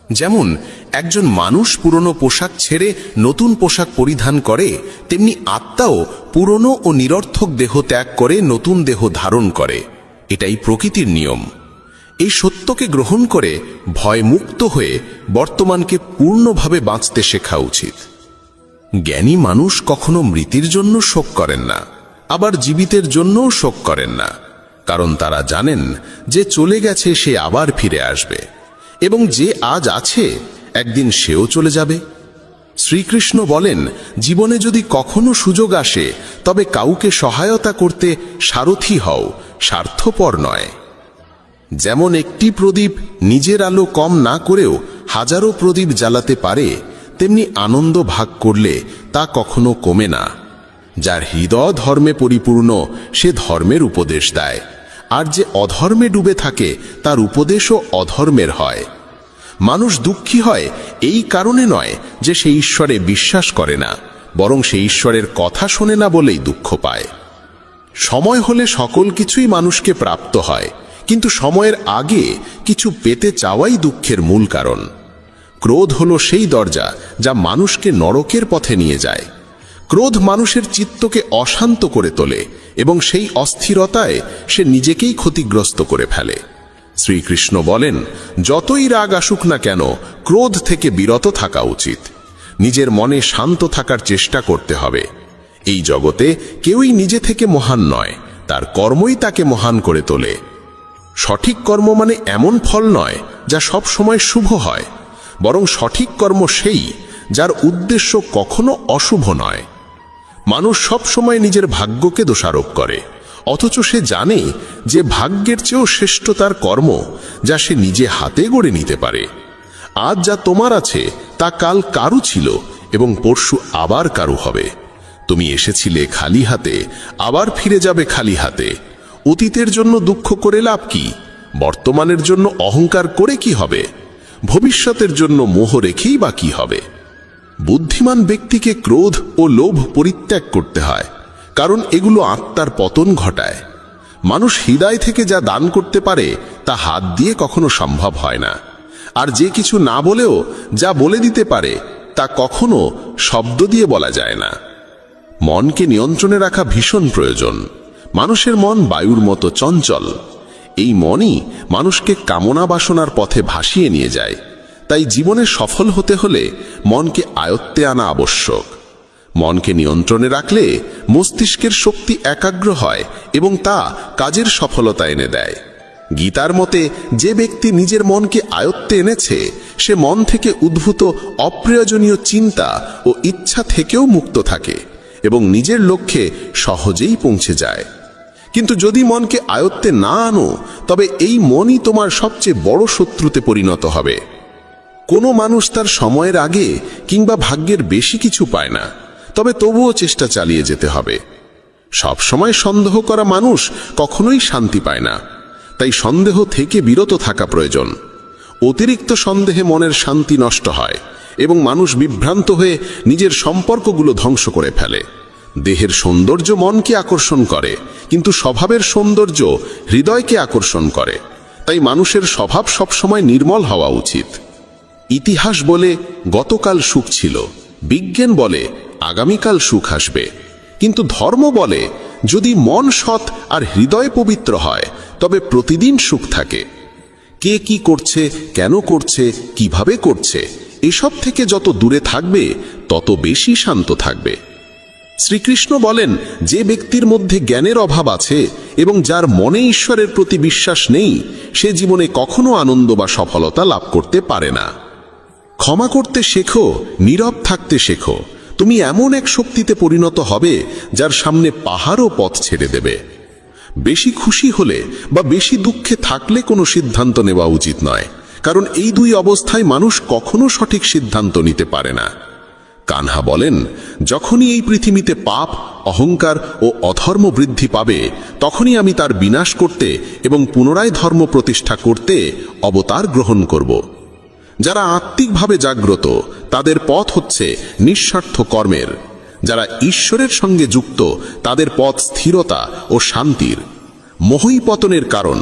যেমন একজন মানুষ পুরনো পোশাক ছেড়ে নতুন পোশাক পরিধান করে, তেমনি আত্মাও পুরনো ও নিরর্থক দেহ ত্যাগ করে নতুন দেহ ধারণ করে। এটাই প্রকৃতির নিয়ম। এই সত্যকে গ্রহণ করে ভয়মুক্ত হয়ে বর্তমানকে পূর্ণভাবে বাঁচতে শেখা উচিত। জ্ঞানী মানুষ কখনো মৃতের জন্য শোক করেন না, আবার জীবিতের জন্যও শোক করেন না, কারণ তারা জানেন যে চলে গেছে সে আবার ফিরে আসবে, এবং যে আজ আছে একদিন সেও চলে যাবে। শ্রীকৃষ্ণ বলেন, জীবনে যদি কখনো সুযোগ আসে তবে কাউকে সহায়তা করতে সারথি হও, স্বার্থপর নয়। যেমন একটি প্রদীপ নিজের আলো কম না করেও হাজারো প্রদীপ জ্বালাতে পারে, তেমনি আনন্দ ভাগ করলে তা কখনো কমে না। যার হৃদয় ধর্মে পরিপূর্ণ সে ধর্মের উপদেশ দেয়, আর যে অধর্মে ডুবে থাকে তার উপদেশও অধর্মের হয়। মানুষ দুঃখী হয় এই কারণে নয় যে সে ঈশ্বরে বিশ্বাস করে না, বরং সে ঈশ্বরের কথা শোনে না বলেই দুঃখ পায়। সময় হলে সকল কিছুই মানুষকে প্রাপ্ত হয়, কিন্তু সময়ের আগে কিছু পেতে চাওয়াই দুঃখের মূল কারণ। ক্রোধ হলো সেই দরজা যা মানুষকে নরকের পথে নিয়ে যায়। ক্রোধ মানুষের চিত্তকে অশান্ত করে তোলে এবং সেই অস্থিরতায় সে নিজেকেই ক্ষতিগ্রস্ত করে ফেলে। শ্রীকৃষ্ণ বলেন, যতই রাগ আসুক না কেন ক্রোধ থেকে বিরত থাকা উচিত। নিজের মনে শান্ত থাকার চেষ্টা করতে হবে। এই জগতে কেউই নিজে থেকে মহান নয়, তার কর্মই তাকে মহান করে তোলে। সঠিক কর্ম মানে এমন ফল নয় যা সব সময় শুভ হয়, বরং সঠিক কর্ম সেই যার উদ্দেশ্য কখনো অশুভ নয়। মানুষ সব সময় নিজের ভাগ্যকে দোষারোপ করে, অথচ সে জানে যে ভাগ্যের চেয়েও শ্রেষ্ঠ তার কর্ম, যা সে নিজে হাতে গড়ে নিতে পারে। আজ যা তোমার আছে তা কাল কারু ছিল এবং পরশু আবার কারু হবে। তুমি এসেছিলে খালি হাতে, আবার ফিরে যাবে খালি হাতে। অতীতের জন্য দুঃখ করে লাভ কি? বর্তমানের জন্য অহংকার করে কি হবে? ভবিষ্যতের জন্য মোহ রেখেই বা কি হবে? বুদ্ধিমান ব্যক্তিকে ক্রোধ ও লোভ পরিত্যাগ করতে হয়, কারণ এগুলো আত্মার পতন ঘটায়। মানুষ হৃদয় থেকে যা দান করতে পারে তা হাত দিয়ে কখনো সম্ভব হয় না, আর যে কিছু না বলেও যা বলে দিতে পারে তা কখনো শব্দ দিয়ে বলা যায় না। মনকে নিয়ন্ত্রণে রাখা ভীষণ প্রয়োজন। মানুষের মন বায়ুর মতো চঞ্চল। এই মনই মানুষকে কামনা বাসনার পথে ভাসিয়ে নিয়ে যায়। তাই জীবনে সফল হতে হলে মনকে আয়ত্তে আনা আবশ্যক। মনকে নিয়ন্ত্রণে রাখলে মস্তিষ্কের শক্তি একাগ্র হয় এবং তা কাজের সফলতা এনে দেয়। গীতার মতে যে ব্যক্তি নিজের মনকে আয়ত্তে এনেছে সে মন থেকে উদ্ভূত অপ্রয়োজনীয় চিন্তা ও ইচ্ছা থেকেও মুক্ত থাকে এবং নিজের লক্ষ্যে সহজেই পৌঁছে যায়। কিন্তু যদি মনকে আয়ত্তে না আনো, তবে এই মনই তোমার সবচেয়ে বড় শত্রুতে পরিণত হবে। কোনো মানুষ তার সময়ের আগে কিংবা ভাগ্যের বেশি কিছু পায় না, তবে তবুও চেষ্টা চালিয়ে যেতে হবে। সব সময় সন্দেহ করা মানুষ কখনোই শান্তি পায় না, তাই সন্দেহ থেকে বিরত থাকা প্রয়োজন। অতিরিক্ত সন্দেহে মনের শান্তি নষ্ট হয় এবং মানুষ বিভ্রান্ত হয়ে নিজের সম্পর্কগুলো ধ্বংস করে ফেলে। দেহের সৌন্দর্য মনকে আকর্ষণ করে, কিন্তু স্বভাবের সৌন্দর্য হৃদয়কে আকর্ষণ করে। তাই মানুষের স্বভাব সবসময় নির্মল হওয়া উচিত। ইতিহাস বলে গতকাল সুখ ছিল, বিজ্ঞান বলে আগামীকাল সুখ আসবে, কিন্তু ধর্ম বলে যদি মন সৎ আর হৃদয় পবিত্র হয় তবে প্রতিদিন সুখ থাকে। কে কি করছে, কেন করছে, কিভাবে করছে, এসব থেকে যত দূরে থাকবে তত বেশি শান্ত থাকবে। শ্রীকৃষ্ণ বলেন, যে ব্যক্তির মধ্যে জ্ঞানের অভাব আছে এবং যার মনে ঈশ্বরের প্রতি বিশ্বাস নেই, সে জীবনে কখনো আনন্দ বা সফলতা লাভ করতে পারে না। ক্ষমা করতে শেখো, নীরব থাকতে শেখো। তুমি এমন এক শক্তিতে পরিণত হবে যার সামনে পাহাড়ও পথ ছেড়ে দেবে। বেশি খুশি হলে বা বেশি দুঃখে থাকলে কোনো সিদ্ধান্ত নেওয়া উচিত নয়, কারণ এই দুই অবস্থায় মানুষ কখনো সঠিক সিদ্ধান্ত নিতে পারে না। কানহা বলেন, যখনই এই পৃথিবীতে পাপ, অহংকার ও অধর্ম বৃদ্ধি পাবে, তখনই আমি তার বিনাশ করতে এবং পুনরায় ধর্ম প্রতিষ্ঠা করতে অবতার গ্রহণ করব। যারা আত্মিকভাবে জাগ্রত তাদের পথ হচ্ছে নিঃস্বার্থ কর্মের। যারা ঈশ্বরের সঙ্গে যুক্ত তাদের পথ স্থিরতা ও শান্তির। মোহই পতনের কারণ।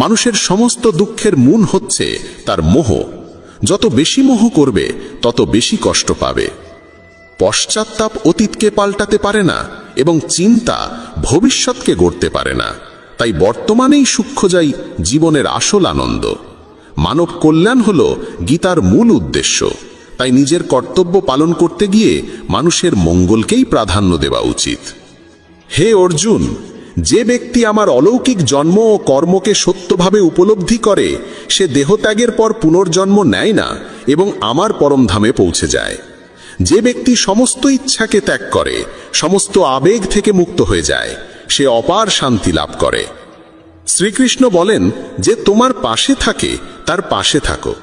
মানুষের সমস্ত দুঃখের মূল হচ্ছে তার মোহ। যত বেশি মোহ করবে তত বেশি কষ্ট পাবে। পশ্চাত্তাপ অতীতকে পাল্টাতে পারে না এবং চিন্তা ভবিষ্যৎকে গড়তে পারে না। তাই বর্তমানেই সূক্ষ্ম যাই জীবনের আসল আনন্দ। মানব কল্যাণ হল গীতার মূল উদ্দেশ্য। তাই নিজের কর্তব্য পালন করতে গিয়ে মানুষের মঙ্গলকেই প্রাধান্য দেওয়া উচিত। হে অর্জুন, যে ব্যক্তি আমার অলৌকিক জন্ম ও কর্মকে সত্যভাবে উপলব্ধি করে সে দেহত্যাগের পর পুনর্জন্ম নেয় না এবং আমার পরমধামে পৌঁছে যায়। যে ব্যক্তি সমস্ত ইচ্ছাকে ত্যাগ করে, সমস্ত আবেগ থেকে মুক্ত হয়ে যায়, সে অপার শান্তি লাভ করে। শ্রীকৃষ্ণ বলেন, যে তোমার পাশে থাকে তার পাশে থাকো,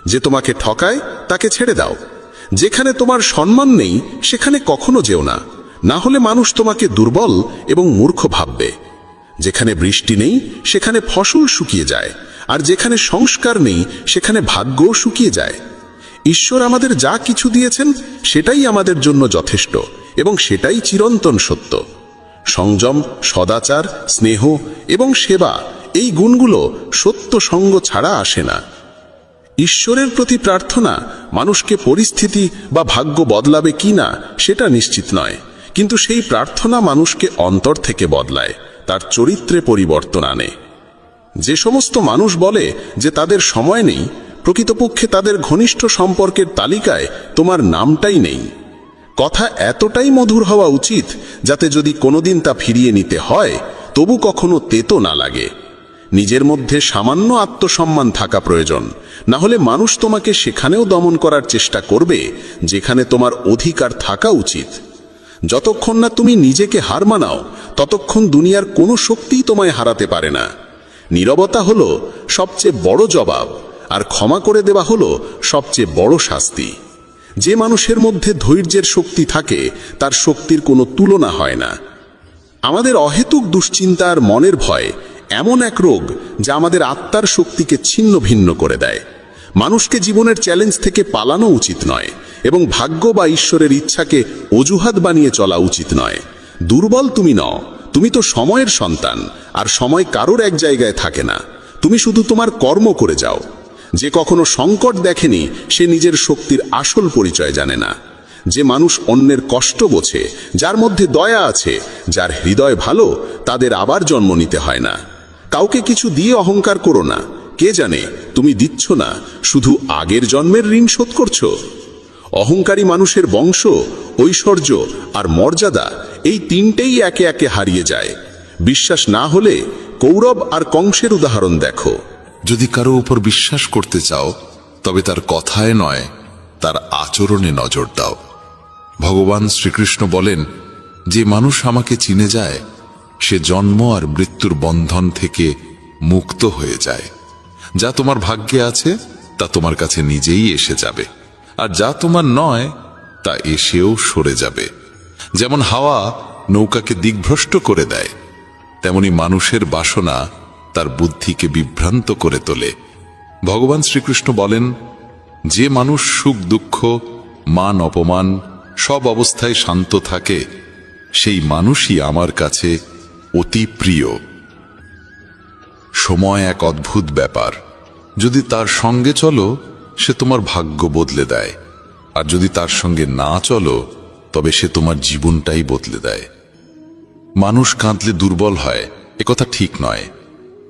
যে তোমাকে ঠকায় তাকে ছেড়ে দাও। যেখানে তোমার সম্মান নেই সেখানে কখনো যেও না, না হলে মানুষ তোমাকে দুর্বল এবং মূর্খ ভাববে। যেখানে বৃষ্টি নেই সেখানে ফসল শুকিয়ে যায়, আর যেখানে সংস্কার নেই সেখানে ভাগ্যও শুকিয়ে যায়। ঈশ্বর আমাদের যা কিছু দিয়েছেন সেটাই আমাদের জন্য যথেষ্ট এবং সেটাই চিরন্তন সত্য। সংযম, সদাচার, স্নেহ এবং সেবা, এই গুণগুলো সত্য সঙ্গ ছাড়া আসে না। ঈশ্বরের প্রতি প্রার্থনা মানুষকে পরিস্থিতি বা ভাগ্য বদলাবে কিনা সেটা নিশ্চিত নয়, কিন্তু সেই প্রার্থনা মানুষকে অন্তর থেকে বদলায়, তার চরিত্রে পরিবর্তন আনে। যে সমস্ত মানুষ বলে যে তাদের সময় নেই, প্রকৃতপক্ষে তাদের ঘনিষ্ঠ সম্পর্কের তালিকায় তোমার নামটাই নেই। কথা এতটাই মধুর হওয়া উচিত যাতে যদি কোনোদিন তা ফিরিয়ে নিতে হয় তবু কখনো তেতো না লাগে। নিজের মধ্যে সামান্য আত্মসম্মান থাকা প্রয়োজন, না হলে মানুষ তোমাকে সেখানেও দমন করার চেষ্টা করবে যেখানে তোমার অধিকার থাকা উচিত। যতক্ষণ না তুমি নিজেকে হার মানাও ততক্ষণ দুনিয়ার কোনো শক্তিই তোমায় হারাতে পারে না। নীরবতা হলো সবচেয়ে বড় জবাব, আর ক্ষমা করে দেওয়া হলো সবচেয়ে বড় শাস্তি। যে মানুষের মধ্যে ধৈর্যের শক্তি থাকে তার শক্তির কোনো তুলনা হয় না। আমাদের অহেতুক দুশ্চিন্তা আর মনের ভয় এমন এক রোগ যা আমাদের আত্মার শক্তিকে ছিন্ন ভিন্ন করে দেয়। মানুষকে জীবনের চ্যালেঞ্জ থেকে পালানো উচিত নয় এবং ভাগ্য বা ঈশ্বরের ইচ্ছাকে অজুহাত বানিয়ে চলা উচিত নয়। দুর্বল তুমি নও, তুমি তো সময়ের সন্তান, আর সময় কারোর এক জায়গায় থাকে না। তুমি শুধু তোমার কর্ম করে যাও। যে কখনো সংকট দেখেনি সে নিজের শক্তির আসল পরিচয় জানে না। যে মানুষ অন্যের কষ্ট বোঝে, যার মধ্যে দয়া আছে, যার হৃদয় ভালো, তাদের আবার জন্ম নিতে হয় না। কাউকে কিছু দিয়ে অহংকার করো না। কে জানে তুমি দিচ্ছ না, শুধু আগের জন্মের ঋণ শোধ করছো। অহংকারী মানুষের বংশ, ঐশ্বর্য আর মর্যাদা এই তিনটেই একে একে হারিয়ে যায়। বিশ্বাস না হলে কৌরব আর কংসের উদাহরণ দেখো। যদি কারো উপর বিশ্বাস করতে চাও তবে তার কথায় নয়, তার আচরণে নজর দাও। ভগবান শ্রীকৃষ্ণ বলেন, যে মানুষ আমাকে চিনে যায় সে জন্ম আর মৃত্যুর বন্ধন থেকে মুক্ত হয়ে যায়। যা তোমার ভাগ্যে আছে তা তোমার কাছে নিজেই এসে যাবে, আর যা তোমার নয় তা এসেও সরে যাবে। যেমন হাওয়া নৌকাকে দিকভ্রষ্ট করে দেয়, তেমনি মানুষের বাসনা তার বুদ্ধিকে বিভ্রান্ত করে তোলে। ভগবান শ্রীকৃষ্ণ বলেন, যে মানুষ সুখ দুঃখ মান অপমান সব অবস্থায় শান্ত থাকে সেই মানুষই আমার কাছে অতি প্রিয়। সময় এক অদ্ভুত ব্যাপার। যদি তার সঙ্গে চলো সে তোমার ভাগ্য বদলে দেয়, আর যদি তার সঙ্গে না চলো তবে সে তোমার জীবনটাই বদলে দেয়। মানুষ কাঁদলে দুর্বল হয় একথা ঠিক নয়,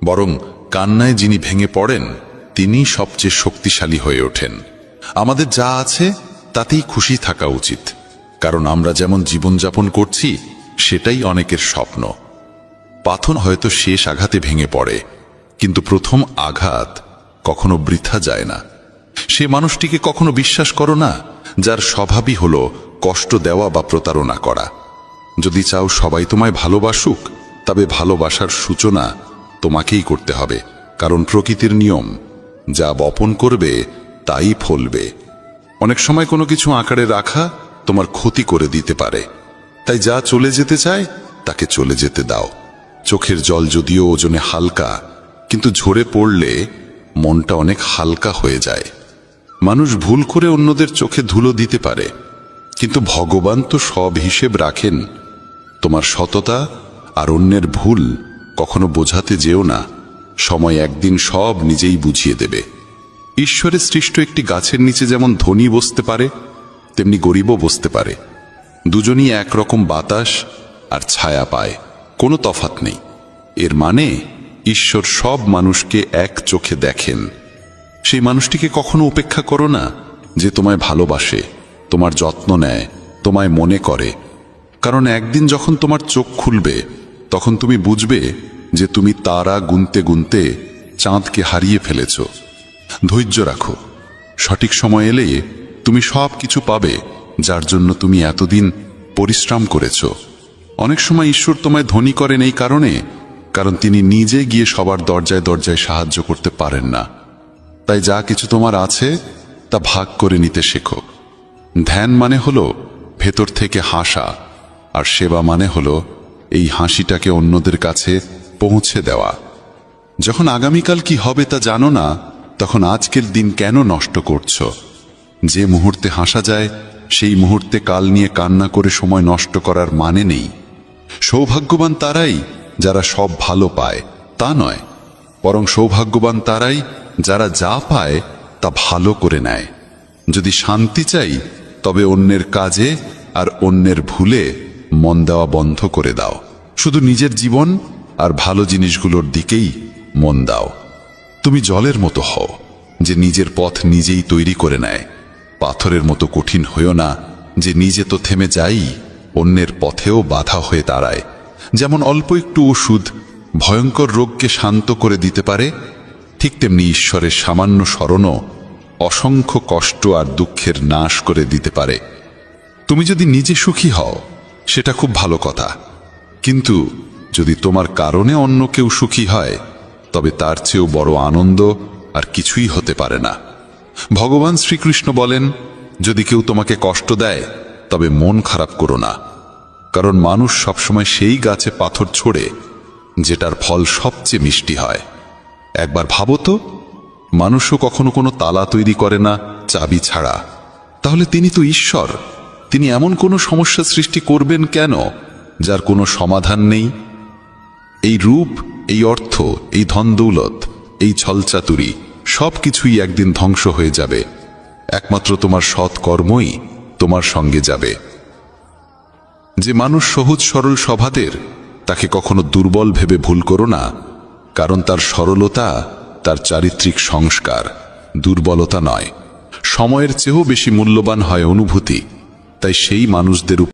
বরং কান্নায় যিনি ভেঙে পড়েন তিনি সবচেয়ে শক্তিশালী হয়ে ওঠেন। আমাদের যা আছে তাতেই খুশি থাকা উচিত, কারণ আমরা যেমন জীবনযাপন করছি সেটাই অনেকের স্বপ্ন। পাথর হয়তো শেষ আঘাতে ভেঙে পড়ে, কিন্তু প্রথম আঘাত কখনো বৃথা যায় না। সে মানুষটিকে কখনো বিশ্বাস করো না যার স্বভাবই হলো কষ্ট দেওয়া বা প্রতারণা করা। যদি চাও সবাই তোমায় ভালোবাসুক, তবে ভালোবাসার সূচনা তোমাকেই করতে হবে, কারণ প্রকৃতির নিয়ম, যা বপন করবে তাই ফলবে। অনেক সময় কোনো কিছু আকারে রাখা তোমার ক্ষতি করে দিতে পারে, তাই যা চলে যেতে চায় তাকে চলে যেতে দাও। চোখের জল যদিও ওজনে হালকা, কিন্তু ঝরে পড়লে মনটা অনেক হালকা হয়ে যায়। মানুষ ভুল করে অন্যদের চোখে ধুলো দিতে পারে, কিন্তু ভগবান তো সব হিসেব রাখেন। তোমার সততা আর অন্যের ভুল কখনো বোঝাতে যেও না, সময় একদিন সব নিজেই বুঝিয়ে দেবে। ঈশ্বরের সৃষ্ট একটি গাছের নিচে যেমন ধনী বসতে পারে তেমনি গরিবও বসতে পারে। দুজনই একরকম বাতাস আর ছায়া পায়, কোনো তফাৎ নেই। এর মানে ঈশ্বর সব মানুষকে এক চোখে দেখেন। সেই মানুষটিকে কখনো উপেক্ষা করো না যে তোমায় ভালোবাসে, তোমার যত্ন নেয়, তোমায় মনে করে, কারণ একদিন যখন তোমার চোখ খুলবে তখন তুমি বুঝবে যে তুমি তারা গুনতে গুনতে চাঁদকে হারিয়ে ফেলেছ। ধৈর্য রাখো, সঠিক সময় এলে তুমি সব কিছু পাবে যার জন্য তুমি এতদিন পরিশ্রম করেছ। অনেক সময় ঈশ্বর তোমায় ধনী করেন এই কারণ তিনি নিজে গিয়ে সবার দরজায় দরজায় সাহায্য করতে পারেন না। তাই যা কিছু তোমার আছে তা ভাগ করে নিতে শেখো। ধ্যান মানে হলো ভেতর থেকে হাসা, আর সেবা মানে হলো এই হাসিটাকে অন্যদের কাছে পৌঁছে দেওয়া। যখন আগামীকাল কি হবে তা জানো না, তখন আজকের দিন কেন নষ্ট করছো? যে মুহূর্তে হাসা যায় সেই মুহূর্তে কাল নিয়ে কান্না করে সময় নষ্ট করার মানে নেই। সৌভাগ্যবান তারাই যারা সব ভালো পায় তা নয়, বরং সৌভাগ্যবান তারাই যারা যা পায় তা ভালো করে নেয়। যদি শান্তি চাই তবে অন্যের কাজে আর অন্যের ভুলে মন দেওয়া বন্ধ করে দাও। শুধু নিজের জীবন আর ভালো জিনিসগুলোর দিকেই মন দাও। তুমি জলের মতো হও, যে নিজের পথ নিজেই তৈরি করে নেয়। পাথরের মতো কঠিন হইও না, যে নিজে তো থেমে যাই, অন্যের পথেও বাধা হয়ে দাঁড়ায়। যেমন অল্প একটু ওষুধ ভয়ঙ্কর রোগকে শান্ত করে দিতে পারে, ঠিক তেমনি ঈশ্বরের সামান্য স্মরণও অসংখ্য কষ্ট আর দুঃখের নাশ করে দিতে পারে। তুমি যদি নিজে সুখী হও, সেটা খুব ভালো কথা, কিন্তু যদি তোমার কারণে অন্য কেউ সুখী হয়, তবে তার চেয়েও বড় আনন্দ আর কিছুই হতে পারে না। ভগবান শ্রীকৃষ্ণ বলেন, যদি কেউ তোমাকে কষ্ট দেয়, তবে মন খারাপ করো না, কারণ মানুষ সবসময় সেই গাছে পাথর ছোড়ে যেটার ফল সবচেয়ে মিষ্টি হয়। একবার ভাবো তো, মানুষও কখনো কোনো তালা তৈরি করে না চাবি ছাড়া, তাহলে তিনি তো ঈশ্বর। তিনি এমন কোনো সমস্যা সৃষ্টি করবেন কেন যার কোনো সমাধান নেই? এই রূপ, এই অর্থ, এই ধন দৌলত, এই ছলচাতুরি সব কিছুই একদিন ধ্বংস হয়ে যাবে। একমাত্র তোমার সৎ কর্মই তোমার সঙ্গে যাবে। যে মানুষ সহজ সরল স্বভাবের, তাকে কখনো দুর্বল ভেবে ভুল করো না, কারণ তার সরলতা তার চারিত্রিক সংস্কার, দুর্বলতা নয়। সময়ের চেয়েও বেশি মূল্যবান হয় অনুভূতি, তাই সেই মানুষদের